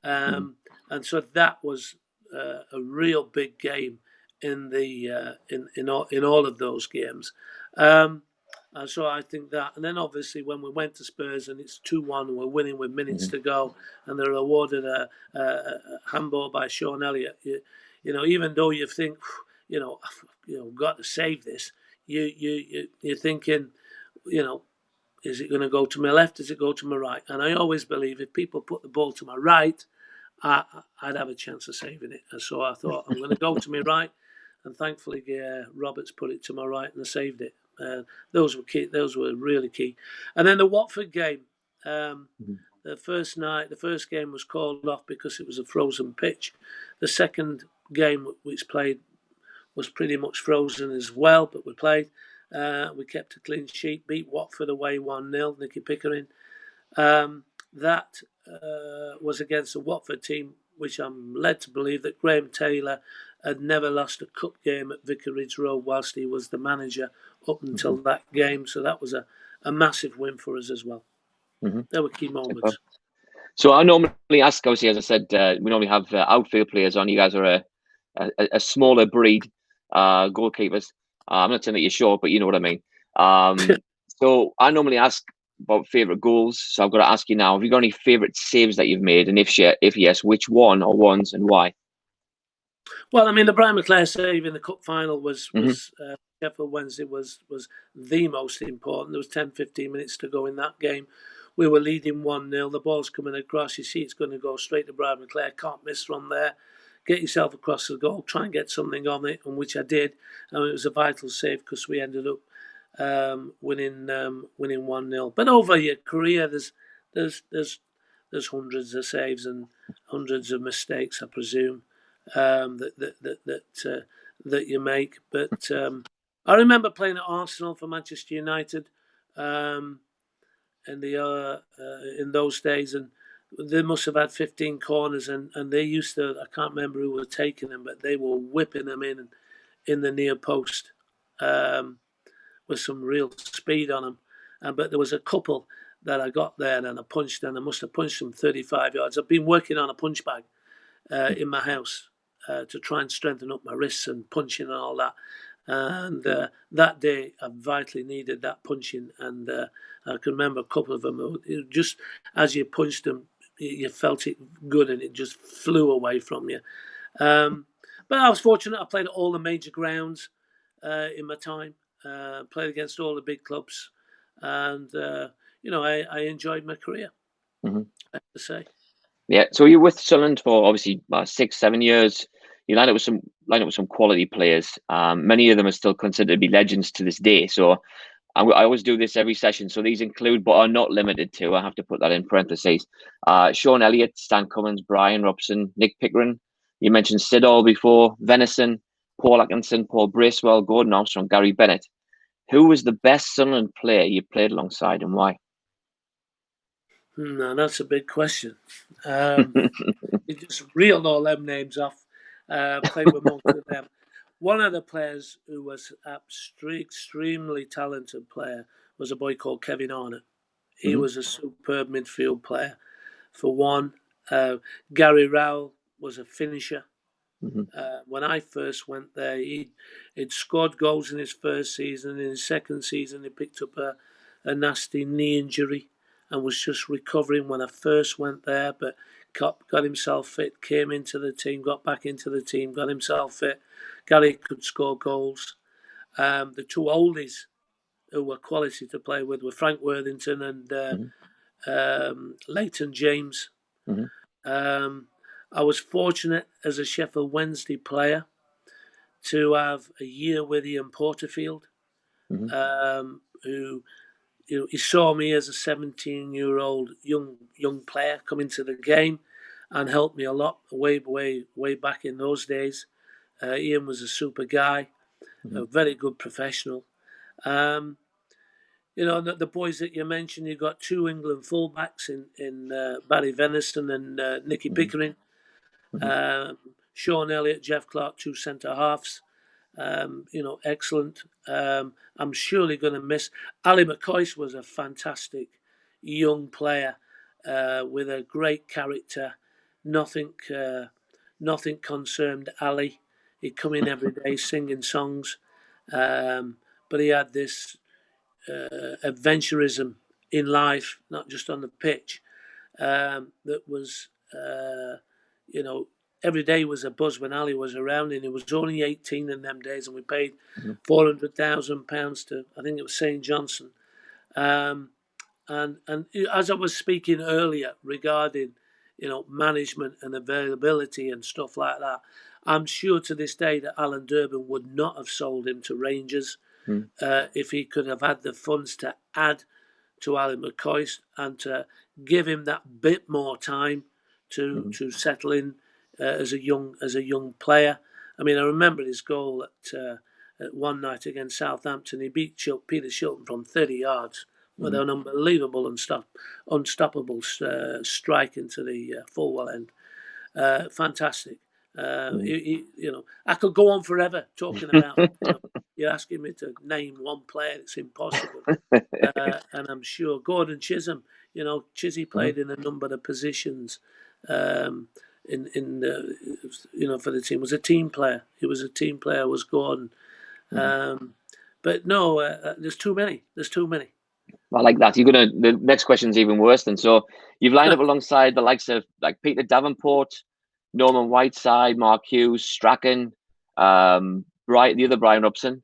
and so that was a real big game in the in all of those games. And so I think that, and then obviously when we went to Spurs and it's 2-1, we're winning with minutes to go, and they're awarded a handball by Sean Elliott. Even though you think, got to save this, you're thinking, is it going to go to my left? Does it go to my right? And I always believe if people put the ball to my right, I'd have a chance of saving it. And so I thought I'm going to go to my right, and thankfully Roberts put it to my right and I saved it. Those were key. Those were really key. And then the Watford game, the first game was called off because it was a frozen pitch. The second game which played was pretty much frozen as well, but we played. We kept a clean sheet, beat Watford away 1-0, Nicky Pickering. That was against a Watford team, which I'm led to believe that Graham Taylor had never lost a cup game at Vicarage Road whilst he was the manager up until that game. So that was a massive win for us as well. They were key moments. So I normally ask, obviously, as I said, we normally have outfield players on. You guys are a smaller breed, goalkeepers. I'm not saying that you're short, but you know what I mean. So I normally ask about favourite goals. So I've got to ask you now, have you got any favourite saves that you've made? And if yes, which one or ones and why? Well, I mean, the Brian McClare save in the cup final was Hmm. Sheffield Wednesday was the most important. There was 10, 15 minutes to go in that game. We were leading 1-0. The ball's coming across. You see it's going to go straight to Brian McClare. Can't miss from there. Get yourself across the goal. Try and get something on it, and which I did. And it was a vital save because we ended up winning 1-0. But over your career, there's hundreds of saves and hundreds of mistakes, I presume, that you make. But I remember playing at Arsenal for Manchester United in those days, and they must have had 15 corners, and they used to. I can't remember who were taking them, but they were whipping them in the near post with some real speed on them. But there was a couple that I got there and I punched, and I must have punched them 35 yards. I've been working on a punch bag in my house to try and strengthen up my wrists and punching and all that. And that day, I vitally needed that punching, and I can remember a couple of them. Just as you punched them, you felt it good, and it just flew away from you. But I was fortunate. I played at all the major grounds in my time. Played against all the big clubs, and I enjoyed my career. Hmm. I have to say. Yeah. So you're with Sunderland for obviously 6, 7 years. You lined up with some quality players. Many of them are still considered to be legends to this day. So I always do this every session. So these include, but are not limited to. I have to put that in parentheses. Sean Elliott, Stan Cummins, Brian Robson, Nick Pickering. You mentioned Siddall before. Venison, Paul Atkinson, Paul Bracewell, Gordon Armstrong, Gary Bennett. Who was the best Sunderland player you played alongside, and why? No, that's a big question. You just reeled all them names off. Played with most of them. One of the players who was an extremely talented player was a boy called Kevin Arnott. He Hmm. was a superb midfield player. For one, Gary Rowell was a finisher. Hmm. When I first went there, he'd scored goals in his first season. In his second season, he picked up a nasty knee injury and was just recovering when I first went there, but got himself fit, came into the team, got back into the team, got himself fit. Gary could score goals. The two oldies who were quality to play with were Frank Worthington and Hmm. Leighton James. Hmm. Um, I was fortunate as a Sheffield Wednesday player to have a year with Ian Porterfield, Hmm. who he saw me as a 17-year-old young player come into the game and helped me a lot way back in those days. Ian was a super guy, Hmm. a very good professional. Um, the boys that you mentioned, you've got two England fullbacks in Barry Venison and Nicky Hmm. Pickering. Hmm. Um, Sean Elliott, Jeff Clark, two centre halves. Excellent. I'm surely going to miss. Ali McCoist was a fantastic young player with a great character. Nothing, nothing concerned Ali. He'd come in every day singing songs, but he had this adventurism in life, not just on the pitch. That was, every day was a buzz when Ali was around, and he was only 18 in them days, and we paid £400,000 to, I think it was St Johnson. Um, and as I was speaking earlier regarding, management and availability and stuff like that, I'm sure to this day that Alan Durbin would not have sold him to Rangers if he could have had the funds to add to Ali McCoist and to give him that bit more time Hmm. to settle in as a young player. I mean, I remember his goal at one night against Southampton. He beat Peter Shilton from 30 yards with Hmm. an unbelievable unstoppable strike into the full end. Fantastic. Hmm. I could go on forever talking about. You're asking me to name one player. It's impossible. And I'm sure Gordon Chisholm. Chizzy Hmm. played in a number of positions. In for the team, was a team player. He was a team player. Was Gordon. Hmm. But no, there's too many. There's too many. I like that. The next question's even worse than so. You've lined up alongside the likes of like Peter Davenport, Norman Whiteside, Mark Hughes, Strachan, the other Brian Robson,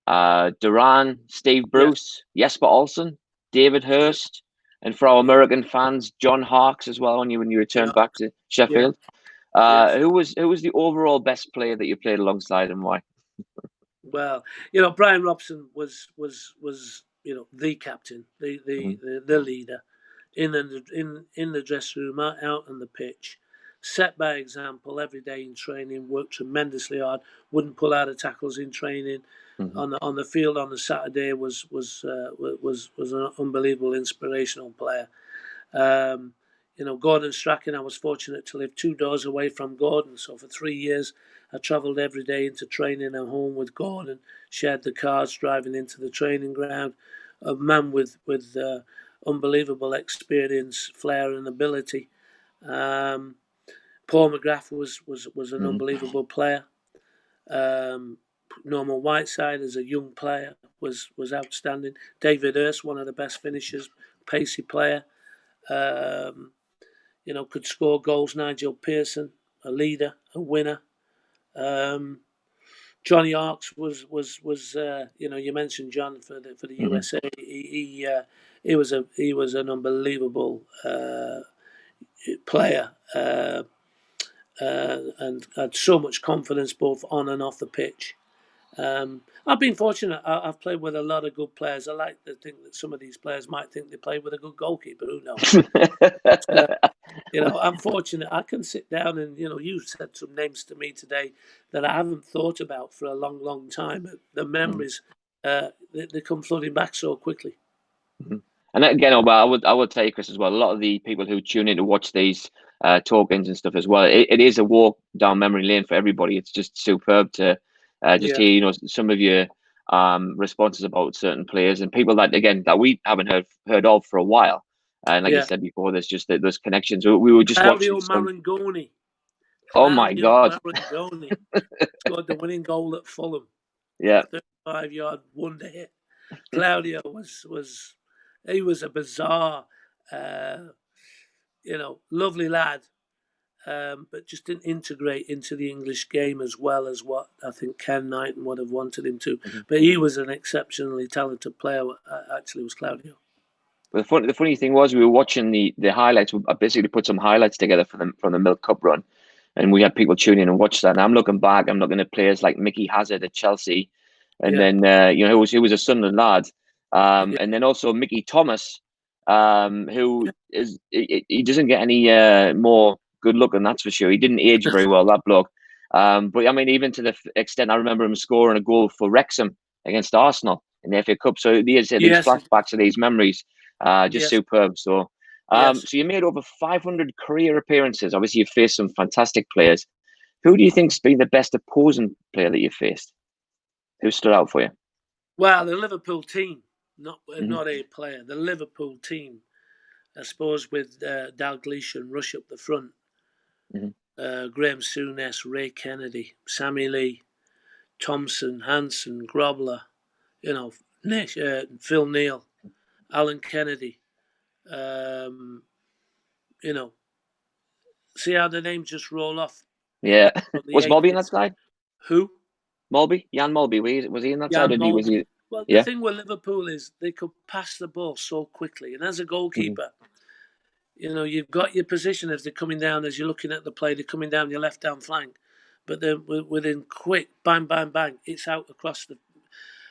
Duran, Steve Bruce, Jesper Olsen, David Hurst, and for our American fans, John Harkes as well when you returned back to Sheffield. Who was the overall best player that you played alongside, and why? Well, Brian Robson was the captain, the leader in the dressing room, out on the pitch, set by example every day in training, worked tremendously hard, wouldn't pull out of tackles in training. On the field on the Saturday was an unbelievable, inspirational player. Gordon Strachan, I was fortunate to live 2 doors away from Gordon. So for 3 years, I travelled every day into training and home with Gordon, shared the cars driving into the training ground. A man with unbelievable experience, flair and ability. Paul McGrath was an unbelievable player. Norman Whiteside as a young player was outstanding. David Hurst, one of the best finishers, pacey player. Could score goals. Nigel Pearson, a leader, a winner. Johnny Arks was you mentioned John for the USA. He was an unbelievable player and had so much confidence both on and off the pitch. I've been fortunate. I've played with a lot of good players. I like to think that some of these players might think they play with a good goalkeeper. Who knows? I'm fortunate. I can sit down and, you said some names to me today that I haven't thought about for a long, long time. The memories, they come flooding back so quickly. And again, I would tell you, Chris, as well, a lot of the people who tune in to watch these talk-ins and stuff as well, it is a walk down memory lane for everybody. It's just superb to hear, some of your responses about certain players and people that we haven't heard of for a while. And like you said before, there's just those connections. We were just Claudio watching Marangoni. Oh my God! Marangoni scored the winning goal at Fulham. Yeah, 35-yard wonder hit. Claudio was a bizarre, lovely lad, but just didn't integrate into the English game as well as what I think Ken Knighton would have wanted him to. But he was an exceptionally talented player. Actually, was Claudio. But the funny thing was, we were watching the highlights. I basically put some highlights together from the Milk Cup run, and we had people tune in and watch that. And I'm looking back, I'm looking at players like Mickey Hazard at Chelsea, and then who was a Sunderland lad, and then also Mickey Thomas, who is he doesn't get any more good looking, that's for sure. He didn't age very well, that bloke. But I mean, even to the extent I remember him scoring a goal for Wrexham against Arsenal in the FA Cup. So these flashbacks of these memories. Just superb. So, so you made over 500 career appearances. Obviously, you've faced some fantastic players. Who do you think's been the best opposing player that you've faced? Who stood out for you? Well, the Liverpool team, not a player. The Liverpool team, I suppose, with Dalglish and Rush up the front, Graham Souness, Ray Kennedy, Sammy Lee, Thompson, Hansen, Grobler, Phil Neal, Alan Kennedy. See how the names just roll off. Yeah. Was Molby on that side? Who? Molby? Jan Molby. Was he in that side? Or was he? Well, the thing with Liverpool is they could pass the ball so quickly. And as a goalkeeper, you've got your position as they're coming down, as you're looking at the play, they're coming down your left-hand flank. But then within quick, bang, bang, bang, it's out across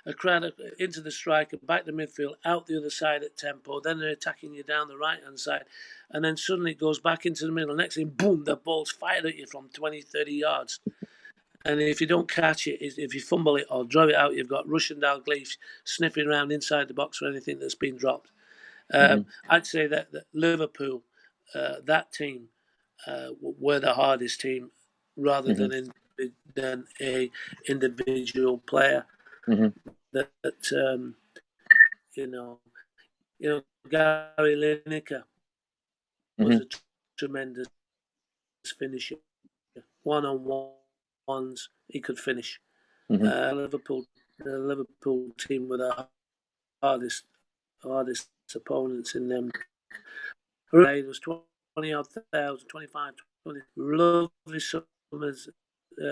a crowd into the striker, back to midfield, out the other side at tempo. Then they're attacking you down the right-hand side. And then suddenly it goes back into the middle. Next thing, boom, the ball's fired at you from 20, 30 yards. And if you don't catch it, if you fumble it or draw it out, you've got Russian Dalglish sniffing around inside the box for anything that's been dropped. I'd say that Liverpool, that team, were the hardest team rather than a individual player. That Gary Lineker was a tremendous finisher. One-on-ones, he could finish. The Liverpool team were the hardest opponents in them. There was 20,000, 25, lovely summers,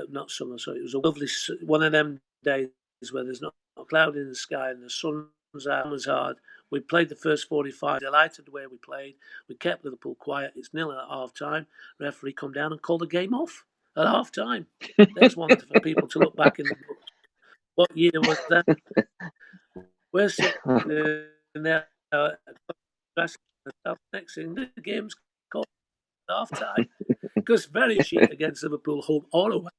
not summer, sorry. It was a lovely one of them days where there's not a cloud in the sky and the sun's out, was hard. We played the first 45, delighted the way we played. We kept Liverpool quiet. It's nil at half time. Referee come down and called the game off at half time. There's one for people to look back in the book. What year was that? We're sitting in there next thing the game's called half time because very cheap against Liverpool home or away.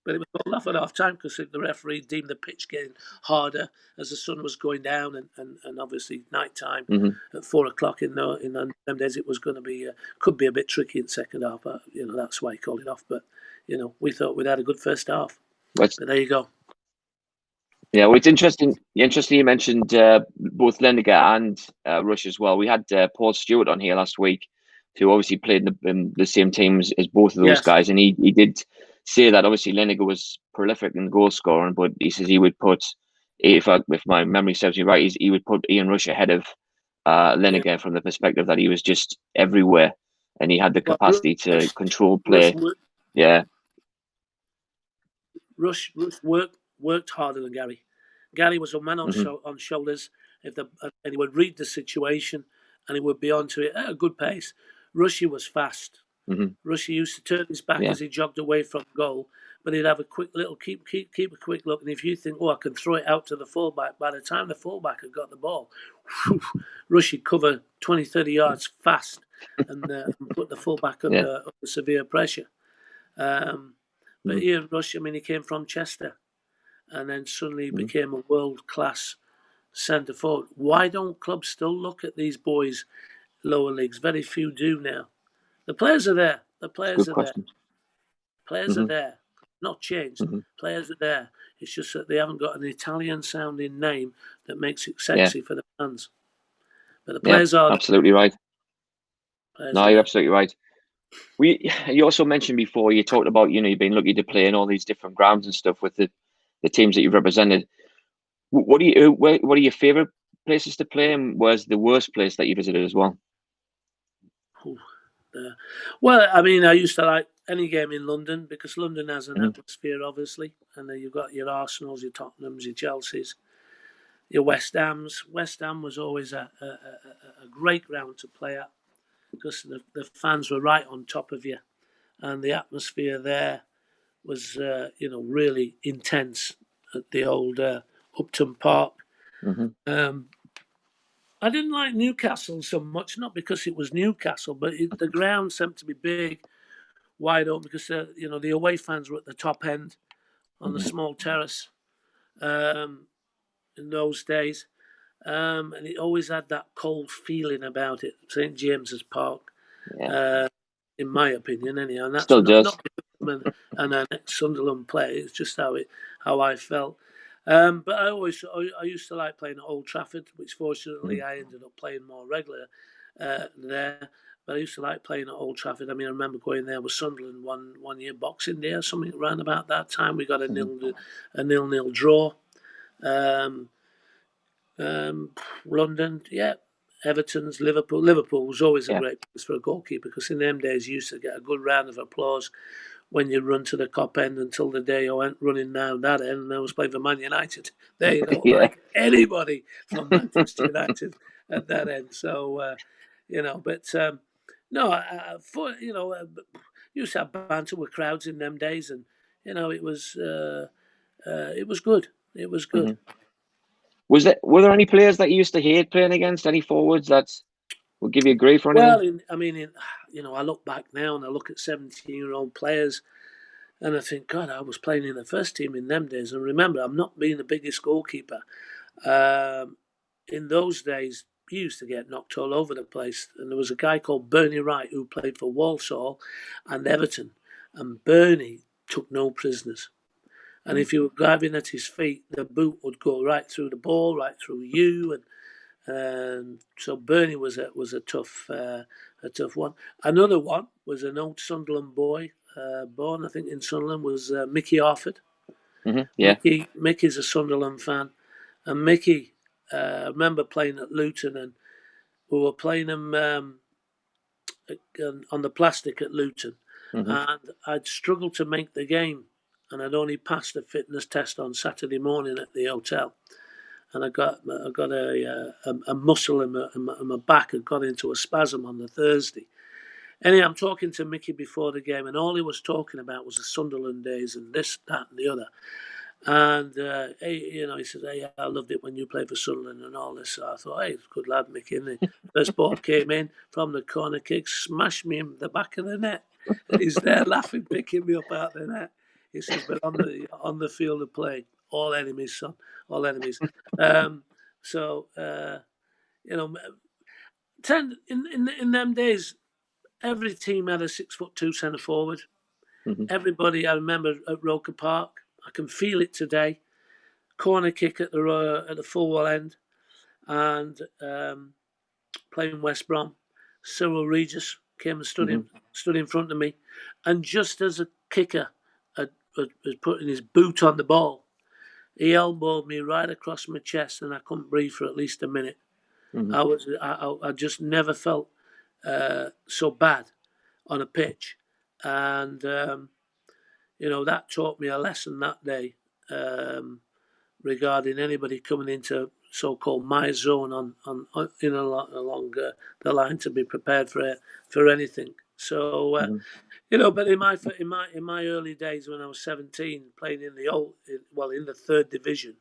But it was called off at half time because the referee deemed the pitch getting harder as the sun was going down and obviously night time at 4 o'clock in them days it was going to be could be a bit tricky in the second half. But, that's why he called it off. But we thought we'd had a good first half. But there you go. Yeah, well, it's interesting. Interesting, you mentioned both Lineker and Rush as well. We had Paul Stewart on here last week, who obviously played in the same teams as both of those guys, and he did say that obviously Lineker was prolific in goal scoring, but he says he would put, if my memory serves me right, he would put Ian Rush ahead of Lineker from the perspective that he was just everywhere and he had the capacity to control play. Rush worked harder than Gary. Gary was a man on shoulders. And he would read the situation, and he would be onto it at a good pace. Rushy was fast. Rushy used to turn his back as he jogged away from goal, but he'd have a quick little keep a quick look. And if you think, I can throw it out to the fullback, by the time the fullback had got the ball, Rushy'd cover 20, 30 yards fast and put the fullback under severe pressure. But Ian Rush, he came from Chester and then suddenly became a world-class centre forward. Why don't clubs still look at these boys lower leagues? Very few do now. The players are there. Players are there. Not changed. Players are there. It's just that they haven't got an Italian-sounding name that makes it sexy for the fans. But the players are absolutely there. Right. You're absolutely right. You also mentioned before, you talked about, you've been lucky to play in all these different grounds and stuff with the teams that you've represented. What are your favourite places to play, and where's the worst place that you visited as well? Well, I used to like any game in London because London has an atmosphere, obviously, and then you've got your Arsenals, your Tottenhams, your Chelseas, your West Hams. West Ham was always a great ground to play at because the fans were right on top of you, and the atmosphere there was really intense at the old Upton Park. I didn't like Newcastle so much, not because it was Newcastle, but the ground seemed to be big, wide open, because the away fans were at the top end on the small terrace in those days, and it always had that cold feeling about it. St James's Park, in my opinion, anyhow. And that's still does. Not and an ex-Sunderland player. It's just how I felt. But I used to like playing at Old Trafford, which fortunately I ended up playing more regular there. But I used to like playing at Old Trafford. I remember going there with Sunderland one year, Boxing Day or something around about that time. We got a 0-0 draw. London, Everton's, Liverpool. Liverpool was always a great place for a goalkeeper because in them days you used to get a good round of applause when you run to the cop end until the day I went running down that end and I was playing for Man United. They don't like anybody from Manchester United at that end. So, used to have banter with crowds in them days, and it was good. It was good. Were there any players that you used to hate playing against? Any forwards that would give you grief or anything? Well, I look back now and I look at 17-year-old players and I think, God, I was playing in the first team in them days. And remember, I'm not being the biggest goalkeeper. In those days, he used to get knocked all over the place. And there was a guy called Bernie Wright who played for Walsall and Everton. And Bernie took no prisoners. And if you were grabbing at his feet, the boot would go right through the ball, right through you. And so Bernie was a tough one. Another one was an old Sunderland boy, born I think in Sunderland, was Mickey Arford. Mickey's a Sunderland fan, and Mickey, I remember playing at Luton, and we were playing him on the plastic at Luton, and I'd struggled to make the game, and I'd only passed a fitness test on Saturday morning at the hotel, and I got a muscle in my back had got into a spasm on the Thursday. Anyway, I'm talking to Mickey before the game, and all he was talking about was the Sunderland days and this, that, and the other. And he said, "Hey, I loved it when you played for Sunderland and all this." So I thought, "Hey, good lad, Mickey." And the first ball came in from the corner kick, smashed me in the back of the net, and he's there laughing, picking me up out the net. He says, "But on the field of play, all enemies, son, all enemies." So you know, in them days, every team had a 6'2" centre forward. Everybody, I remember at Roker Park, I can feel it today. Corner kick at the full wall end, and playing West Brom. Cyril Regis came and stood in front of me, and just as a kicker was putting his boot on the ball, he elbowed me right across my chest, and I couldn't breathe for at least a minute. I just never felt so bad on a pitch, and that taught me a lesson that day. Regarding anybody coming into so-called my zone along the line, to be prepared for anything. So but in my early days when I was 17, playing in the third division,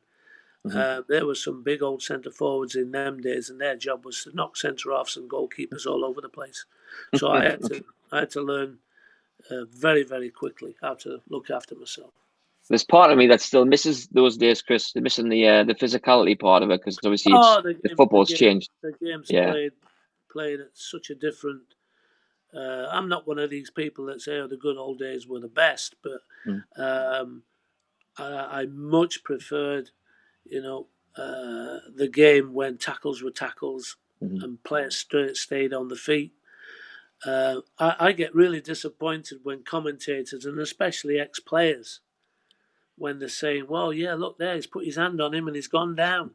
there were some big old centre forwards in them days, and their job was to knock centre halves and goalkeepers all over the place. So I had to learn very, very quickly how to look after myself. There's part of me that still misses those days, Chris. Missing the physicality part of it, because obviously the football's changed. The game's Yeah. played at such a different. I'm not one of these people that say, "Oh, the good old days were the best," but I much preferred, the game when tackles were tackles and players stayed on the feet. I get really disappointed when commentators, and especially ex-players, when they're saying, "Well, yeah, look there, he's put his hand on him and he's gone down,"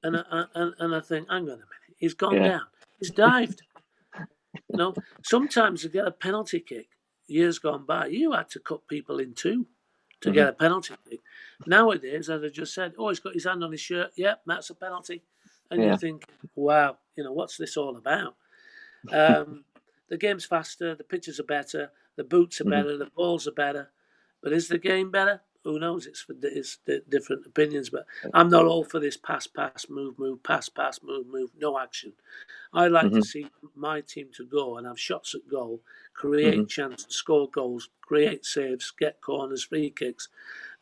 and I think, "Hang on a minute, he's gone down, he's dived." Sometimes to get a penalty kick, years gone by, you had to cut people in two to get a penalty kick. Nowadays, as I just said, "Oh, he's got his hand on his shirt. Yep, that's a penalty." And you think, "Wow, what's this all about?" The game's faster, the pitches are better, the boots are better, the balls are better. But is the game better? Who knows? It's different opinions. But I'm not all for this pass, move, pass, move, no action. I like to see my team to go and have shots at goal, create chances, score goals, create saves, get corners, free kicks,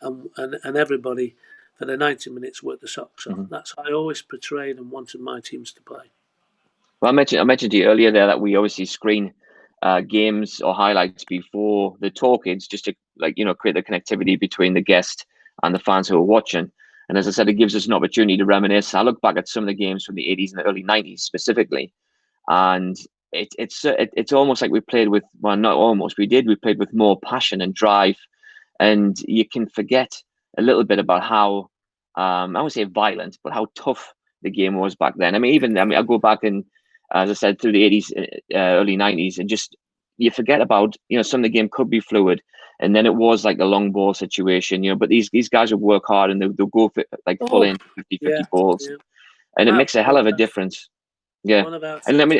and everybody for the 90 minutes work the socks off. That's how I always portrayed and wanted my teams to play. Well, I mentioned to you earlier there that we obviously screen games or highlights before the talk-ins, just to create the connectivity between the guest and the fans who are watching. And as I said, it gives us an opportunity to reminisce. I look back at some of the games from the 80s and the early 90s specifically, and it's almost like we played with, well, not almost, we played with more passion and drive, and you can forget a little bit about how I won't say violent, but how tough the game was back then. I go back and, as I said, through the 80s, early 90s, and just you forget about, some of the game could be fluid, and then it was like a long ball situation, but these guys would work hard and they'll go for like full in 50-50 balls, and it makes a hell of a difference. Yeah, one of our and let me.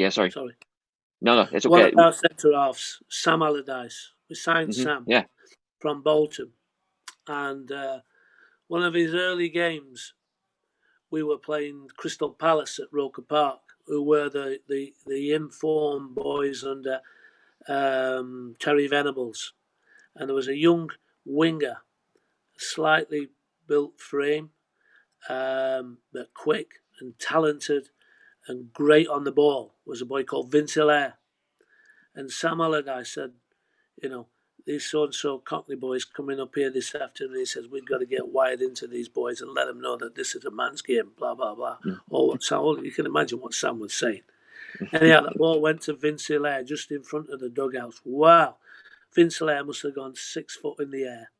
Sorry. No, it's okay. One of our centre halves, Sam Allardyce. We signed Sam from Bolton, and one of his early games, we were playing Crystal Palace at Roker Park, who were the informed boys under Terry Venables, and there was a young winger, slightly built frame, but quick and talented and great on the ball, was a boy called Vince Hilaire. And Sam Allardyce said, these so-and-so Cockney boys coming up here this afternoon. He says, we've got to get wired into these boys and let them know that this is a man's game, blah, blah, blah. Or what Sam, you can imagine what Sam was saying. Anyhow, the ball went to Vince Hilaire just in front of the dugouts. Wow. Vince Hilaire must have gone 6 foot in the air.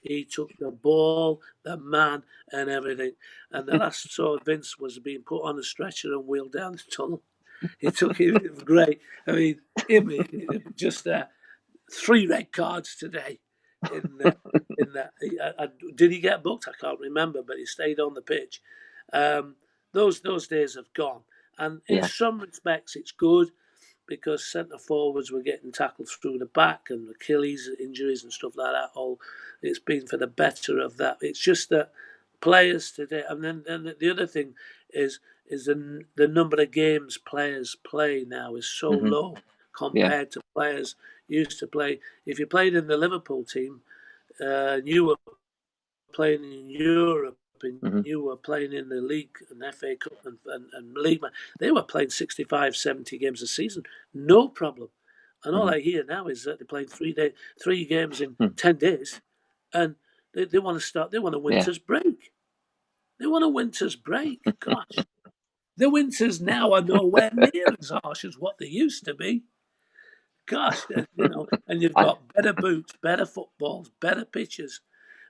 He took the ball, the man, and everything. And the last saw Vince was being put on a stretcher and wheeled down the tunnel. He took it great. I mean, him just 3 red cards today. In that, did he get booked? I can't remember, but he stayed on the pitch. Those days have gone, and in Yeah. some respects, it's good because centre forwards were getting tackled through the back and Achilles injuries and stuff like that. All it's been for the better of that. It's just that players today, and then the other thing is the number of games players play now is so low compared to players used to play. If you played in the Liverpool team, you were playing in Europe and you were playing in the league and FA Cup and league, they were playing 65, 70 games a season, no problem. And all I hear now is that they're playing 3 games in 10 days, and they want to start. They want a winter's break. They want a winter's break. Gosh, the winters now are nowhere near as harsh as what they used to be. Gosh, and you've I, got better boots, better footballs, better pitches,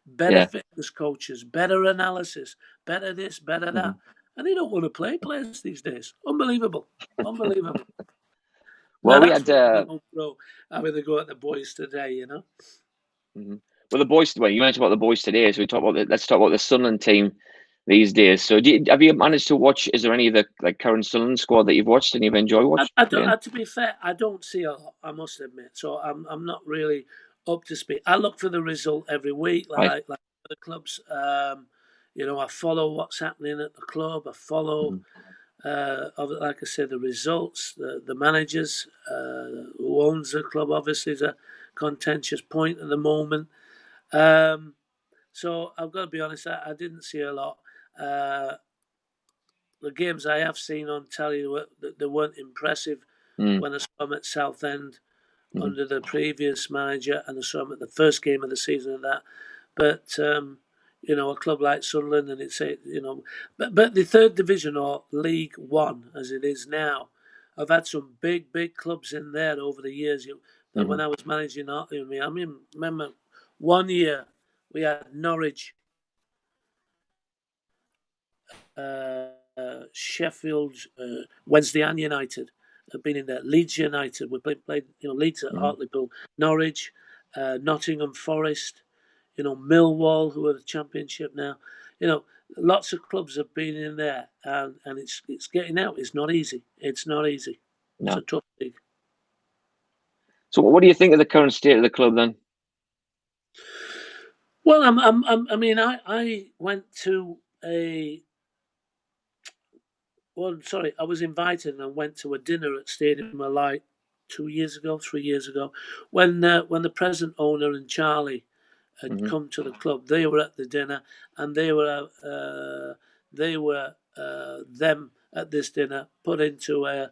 better yeah. fitness coaches, better analysis, better this, better that. And they don't want to play players these days. Unbelievable. Unbelievable. Now Well, we that's had. what I don't throw having to go at the boys today. Mhm. Well, the boys. Well, you mentioned about the boys today, so let's talk about the Sunderland team these days. So, have you managed to watch? Is there any of the current Sunderland squad that you've watched and you've enjoyed watching? I don't. To be fair, I don't see a lot. I must admit. So I'm not really up to speed. I look for the result every week, Right. like other clubs. I follow what's happening at the club. I follow, like I said, the results, the managers who owns the club. Obviously, is a contentious point at the moment. So I've got to be honest. I didn't see a lot. The games I have seen on telly they weren't impressive. When I saw them at Southend under the previous manager, and I saw them at the first game of the season of that. But a club like Sunderland, and but the third division or League One as it is now, I've had some big clubs in there over the years. That when I was managing, remember one year we had Norwich, Sheffield, Wesleyan United have been in there. Leeds United, we played Leeds at Hartlepool, Norwich, Nottingham Forest, Millwall, who are the Championship now. Lots of clubs have been in there, and it's getting out. It's not easy. It's not easy. It's No. a tough league. So, what do you think of the current state of the club then? Well, I went to I was invited and went to a dinner at Stadium of Light 2 years ago, 3 years ago, when the present owner and Charlie had come to the club. They were at the dinner, and they were them at this dinner put into a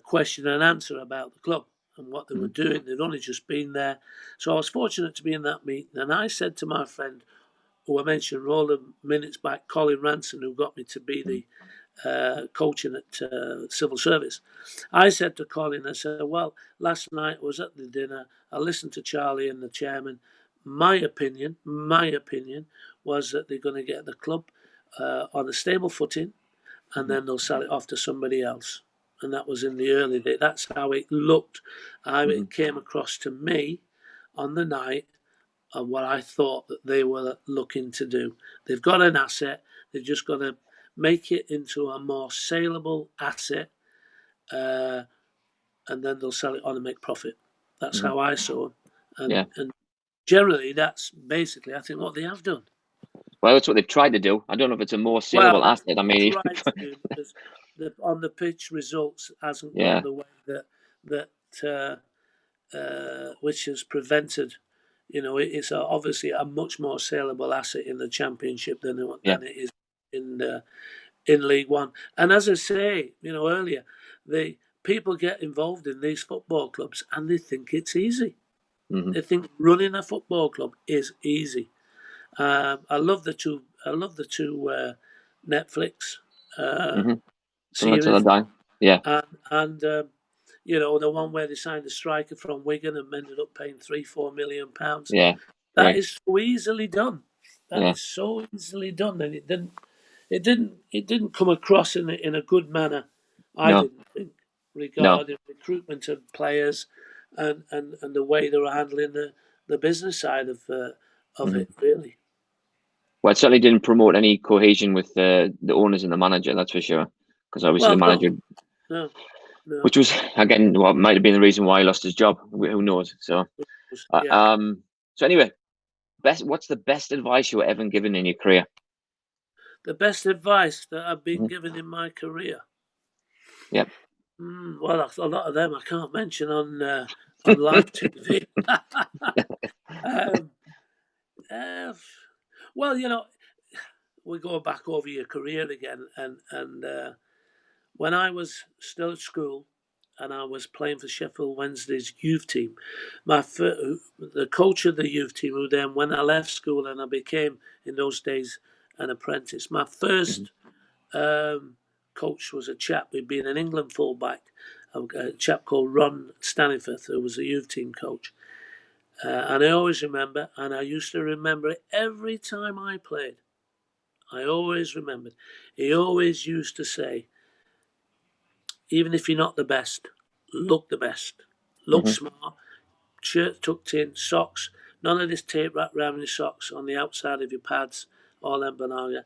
question and answer about the club and what they were doing. They'd only just been there, so I was fortunate to be in that meeting. And I said to my friend, who I mentioned all the minutes back, Colin Ranson, who got me to be the coaching at civil service. I said to Colin, I said, well, last night I was at the dinner. I listened to Charlie and the chairman. My opinion was that they're going to get the club on a stable footing, and then they'll sell it off to somebody else. And that was in the early days. That's how it looked. How it came across to me on the night of what I thought that they were looking to do. They've got an asset. They've just got to make it into a more saleable asset, and then they'll sell it on and make profit. That's how I saw it. Yeah. And generally, that's basically, I think, what they have done. Well, that's what they've tried to do. I don't know if it's a more saleable asset. I mean, tried to do because on the pitch results hasn't yeah, gone the way which has prevented. It's obviously a much more saleable asset in the Championship than it is in League One. And as I say, earlier, the people get involved in these football clubs and they think it's easy. They think running a football club is easy. I love the two. Netflix series, yeah, and the one where they signed a striker from Wigan and ended up paying £3-4 million. yeah, That great, is so easily done. That yeah, is so easily done, and it didn't come across in a good manner. I no, didn't think. No. regarding recruitment of players and the way they were handling the business side of it, really. Well, it certainly didn't promote any cohesion with the owners and the manager, that's for sure. Because obviously Well, the manager, no, which was again what might have been the reason why he lost his job. Who knows? So, yeah. So anyway, what's the best advice you were ever given in your career? The best advice that I've been Mhm. given in my career. Yep. Well, a lot of them I can't mention on live TV. um, well, we go back over your career again, and when I was still at school and I was playing for Sheffield Wednesday's youth team, the coach of the youth team, who then when I left school and I became in those days an apprentice, my first coach was a chap who'd been an England fullback, a chap called Ron Staniforth, who was a youth team coach. And I always remember, and I used to remember it every time I played. I always remembered. He always used to say, even if you're not the best, look the best. Look Mm-hmm. smart, shirt tucked in, socks. None of this tape wrapped around your socks on the outside of your pads, all them banana.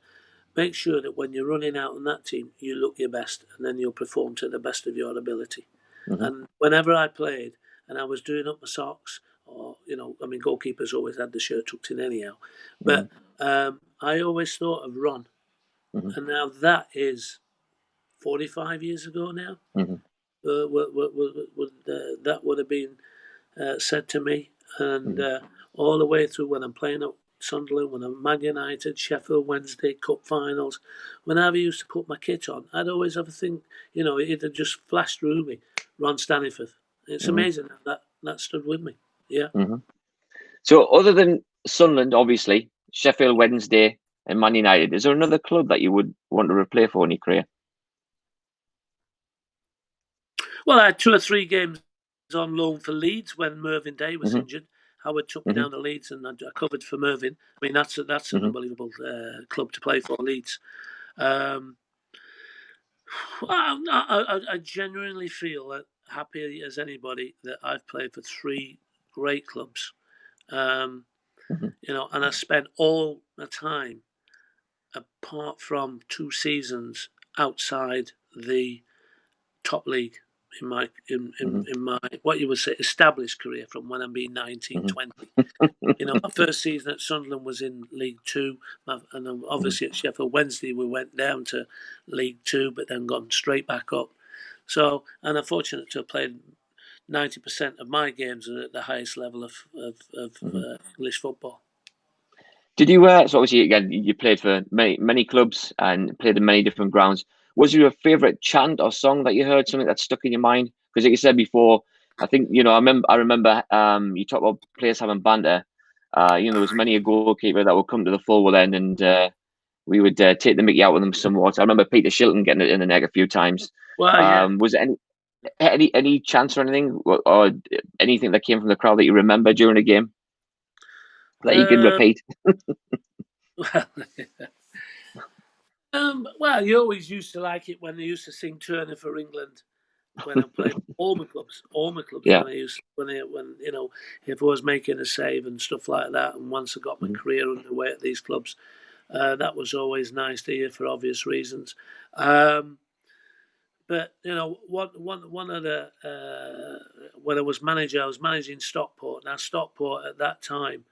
Make sure that when you're running out on that team, you look your best, and then you'll perform to the best of your ability. Mm-hmm. And whenever I played and I was doing up my socks, or goalkeepers always had the shirt tucked in anyhow, but I always thought of Ron, Mm-hmm. and now that is 45 years ago now. Mm-hmm. That would have been said to me, and Mm-hmm. all the way through when I'm playing at Sunderland, when I'm Man United, Sheffield Wednesday, Cup finals, whenever I used to put my kit on, I'd always have a think, it had just flashed through me, Ron Staniforth. It's Mm-hmm. amazing that stood with me. Yeah. Mm-hmm. So other than Sunderland, obviously, Sheffield Wednesday and Man United, is there another club that you would want to play for in your career? Well, I had 2 or 3 games on loan for Leeds when Mervyn Day was Mm-hmm. injured. Howard took me Mm-hmm. down to Leeds, and I covered for Mervyn. I mean, that's an Mm-hmm. unbelievable club to play for, Leeds. Um, I genuinely feel that happy as anybody that I've played for 3 great clubs. Um, Mm-hmm. and I spent all the time, apart from 2 seasons, outside the top league in my in my what you would say established career from when I'm being 19, Mm-hmm. 20. My first season at Sunderland was in League Two, and then obviously at Sheffield Wednesday we went down to League Two, but then gone straight back up. So, and I'm fortunate to have played 90% of my games at the highest level of Mm-hmm. English football. Did you? So obviously, again, you played for many clubs and played in many different grounds. Was there a favorite chant or song that you heard, something that stuck in your mind? Because, like you said before, I think I remember. You talked about players having banter. There was many a goalkeeper that would come to the forward end, and we would take the mickey out with them somewhat. I remember Peter Shilton getting it in the neck a few times. Well, yeah. Was there any chance or anything, or anything that came from the crowd that you remember during a game that you can Uh, repeat? well, you always used to like it when they used to sing Turner for England when I played all my clubs Yeah. when if I was making a save and stuff like that, and once I got my career underway at these clubs, that was always nice to hear for obvious reasons. But one of the when I was manager, I was managing Stockport. Now Stockport at that time,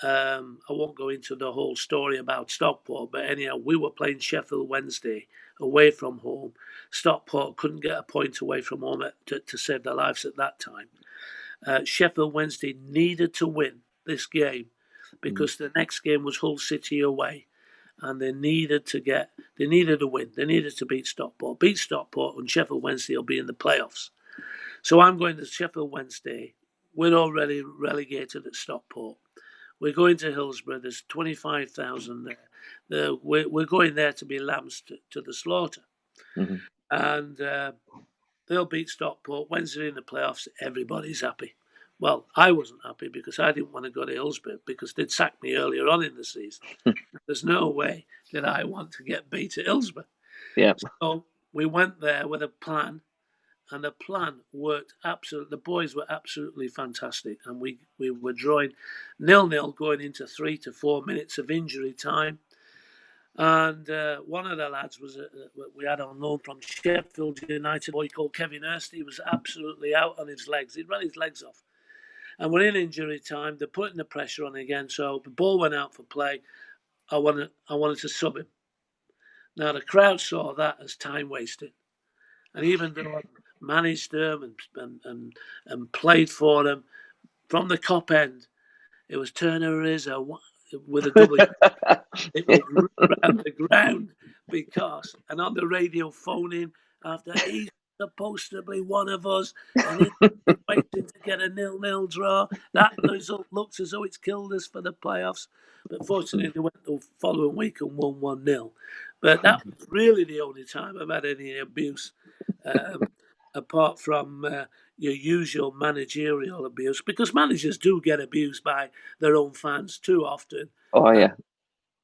I won't go into the whole story about Stockport, but anyhow, we were playing Sheffield Wednesday away from home. Stockport couldn't get a point away from home to save their lives at that time. Sheffield Wednesday needed to win this game because the next game was Hull City away, and they needed a win. They needed to beat Stockport, and Sheffield Wednesday will be in the playoffs. So I'm going to Sheffield Wednesday. We're already relegated at Stockport. We're going to Hillsborough. There's 25,000 there. We're going there to be lambs to the slaughter. Mm-hmm. And they'll beat Stockport. Wednesday in the playoffs, everybody's happy. Well, I wasn't happy because I didn't want to go to Hillsborough because they'd sacked me earlier on in the season. There's no way that I want to get beat at Hillsborough. Yeah. So we went there with a plan, and the plan worked absolutely. The boys were absolutely fantastic, and we were drawing 0-0 going into 3 to 4 minutes of injury time. And one of the lads was we had on loan from Sheffield United, a boy called Kevin Hurst. He was absolutely out on his legs. He'd run his legs off. And we're in injury time. They're putting the pressure on again. So the ball went out for play. I wanted to sub him. Now the crowd saw that as time wasted. And even though I managed them and played for them from the cop end, it was Turner Rizzo with a W. It was around the ground because, and on the radio phoning after he's supposed to be one of us and he's waiting to get a 0-0 draw. That result looks as though it's killed us for the playoffs. But fortunately, they went the following week and won 1-0. But that was really the only time I've had any abuse, apart from your usual managerial abuse, because managers do get abused by their own fans too often. Oh yeah.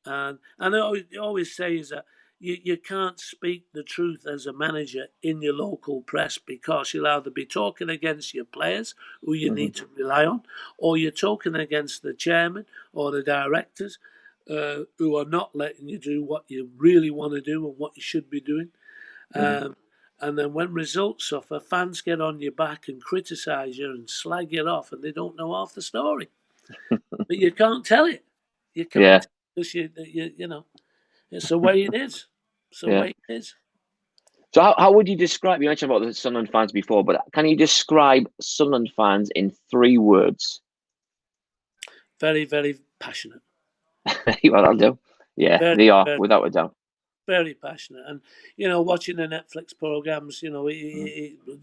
And I always say is that you can't speak the truth as a manager in your local press because you'll either be talking against your players who you need to rely on, or you're talking against the chairman or the directors who are not letting you do what you really want to do and what you should be doing. And then when results suffer, fans get on your back and criticise you and slag you off, and they don't know half the story. But you can't tell it. You can't Yeah. because you know it's the way it is. It's the Yeah. way it is. So how would you describe? You mentioned about the Sunderland fans before, but can you describe Sunderland fans in 3 words? Very, very passionate. Well, I'll do. Yeah, Very, they are very, without a doubt. very passionate. And watching the Netflix programs, it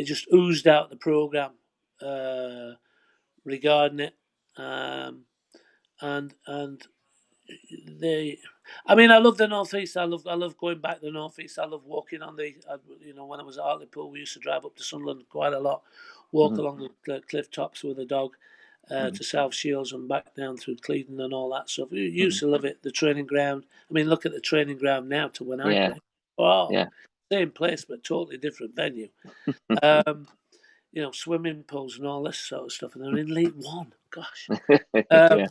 just oozed out the program regarding it, and they. I mean, I love the northeast. I love going back to the northeast. I love walking on when I was at Hartlepool, we used to drive up to Sunderland quite a lot, walk along the cliff tops with a dog to South Shields and back down through Clevedon and all that stuff. You used to love it. The training ground. I mean, look at the training ground now to when I Yeah, played. Oh, yeah, same place but totally different venue. Um, swimming pools and all this sort of stuff, and they're in League One. Gosh. Um, yeah.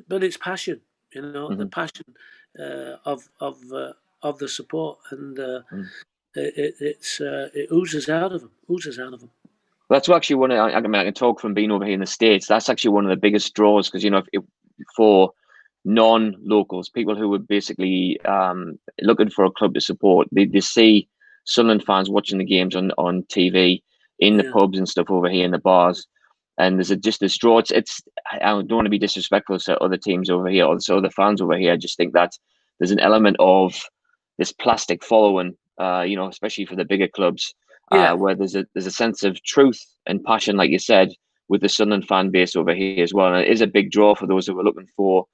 but it's passion, the Mhm, passion of the support, and mhm. it oozes out of them, That's actually one. I mean, I can talk from being over here in the States. That's actually one of the biggest draws because for non-locals, people who were basically looking for a club to support, they see Sunderland fans watching the games on TV in the Yeah, pubs and stuff over here in the bars, and there's just this draw. I don't want to be disrespectful to other teams over here or to other fans over here. I just think that there's an element of this plastic following, especially for the bigger clubs, yeah, where there's a sense of truth and passion, like you said, with the Sunderland fan base over here as well. And it is a big draw for those who are looking for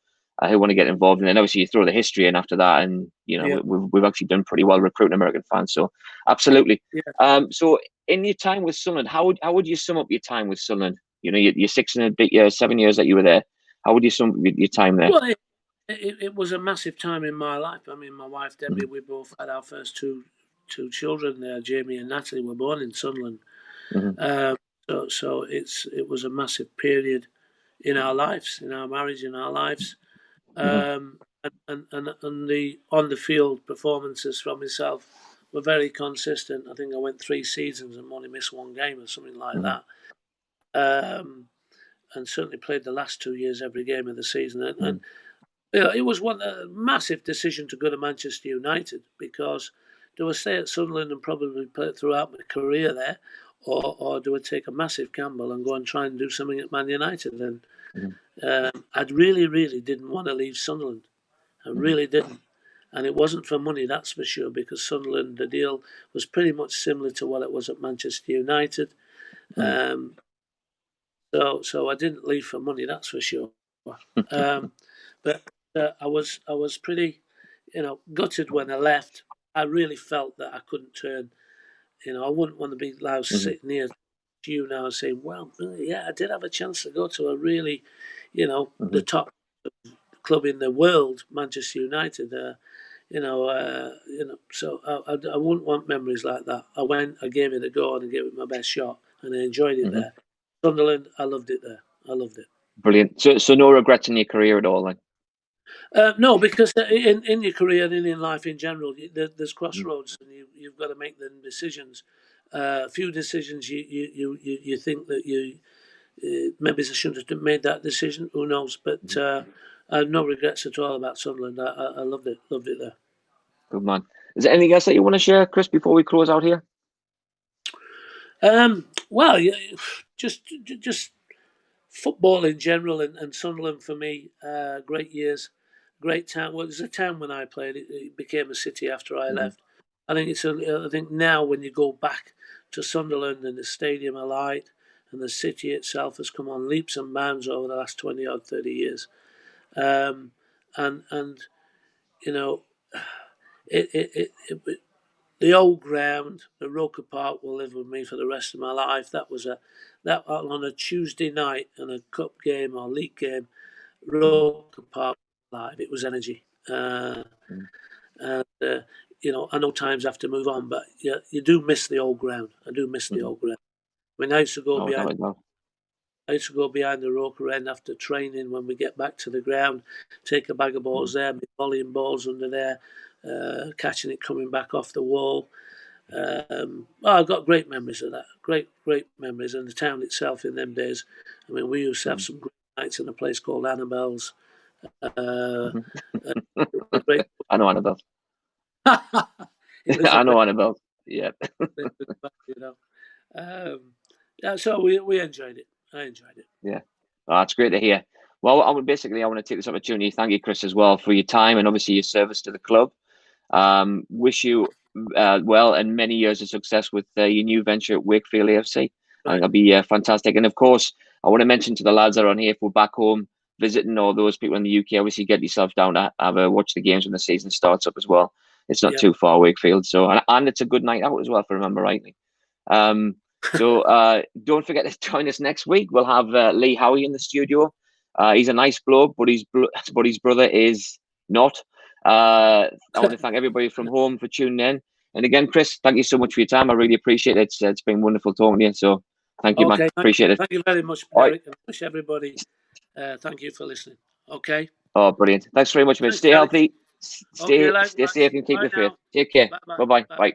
who want to get involved. And then obviously you throw the history in after that, and yeah, we've actually done pretty well recruiting American fans. So absolutely. yeah. So in your time with Sunderland, how would you sum up your time with Sunderland? Your 6 and a bit years, 7 years that you were there. How would you sum up your time there? Well, it was a massive time in my life. I mean, my wife Debbie, Mm-hmm. we both had our first two children there. Jamie and Natalie were born in Sunderland. Mm-hmm. Um, so it was a massive period in our lives, in our marriage, in our lives. Mm-hmm. And the on the field performances from myself were very consistent. I think I went 3 seasons and only missed 1 game or something like Mm-hmm. that. And certainly played the last 2 years every game of the season. And it was a massive decision to go to Manchester United because do I stay at Sunderland and probably play throughout my career there, or do I take a massive gamble and go and try and do something at Man United? And Mm-hmm. I really, really didn't want to leave Sunderland. I Mm-hmm. really didn't. And it wasn't for money, that's for sure, because Sunderland, the deal was pretty much similar to what it was at Manchester United. Um, so I didn't leave for money, that's for sure. Um, but I was pretty, gutted when I left. I really felt that I couldn't turn. I wouldn't want to be now Mm-hmm. sitting here to you now saying, "Well, yeah, I did have a chance to go to a really, Mm-hmm. the top club in the world, Manchester United." So I wouldn't want memories like that. I went, I gave it a go, and I gave it my best shot, and I enjoyed it there. Sunderland, I loved it there. I loved it. Brilliant. So no regrets in your career at all, then? No, because in your career and in life in general, there's crossroads, and you've got to make them decisions. A few decisions you think that maybe I shouldn't have made that decision. Who knows? But I have no regrets at all about Sunderland. I loved it there. Good man. Is there anything else that you want to share, Chris, before we close out here? Well, yeah, just football in general, and Sunderland for me, great years, great town. Well, it was a town when I played. It became a city after I left. I think now when you go back to Sunderland and the stadium alight and the city itself has come on leaps and bounds over the last 20 or 30 years, and you know, it the old ground, the Roker Park, will live with me for the rest of my life. That on a Tuesday night in a cup game or league game, Roker Park live. It was energy, and I know times have to move on, but yeah, you do miss the old ground. I do miss the old ground. I mean, I used to go behind. I used to go behind the Roker end after training when we get back to the ground, take a bag of balls there, volleying balls under there, catching it coming back off the wall. I've got great memories of that. Great memories. And the town itself in them days. I mean, we used to have some great nights in a place called Annabelle's. Great. I know Annabelle's. I know Annabelle. Yeah. So we enjoyed it. I enjoyed it. Yeah. Oh, that's great to hear. Well, I want to take this opportunity to thank you, Chris, as well, for your time and obviously your service to the club. Wish you well and many years of success with your new venture at Wakefield AFC. Right. I think that'll be fantastic. And of course, I want to mention to the lads that are on here, if we're back home visiting, or those people in the UK, obviously get yourself down to have a watch the games when the season starts up as well. It's not too far, Wakefield. So, and it's a good night out as well, if I remember rightly. So don't forget to join us next week. We'll have Lee Howie in the studio. He's a nice bloke, but his brother is not. I want to thank everybody from home for tuning in. And again, Chris, thank you so much for your time. I really appreciate it. It's been wonderful talking to you. So thank you, man. Appreciate it. Thank you very much, Derek. And wish everybody thank you for listening. Okay. Oh, brilliant. Thanks very much, man. Stay healthy, stay safe, and keep the faith. Take care. Bye-bye. Bye.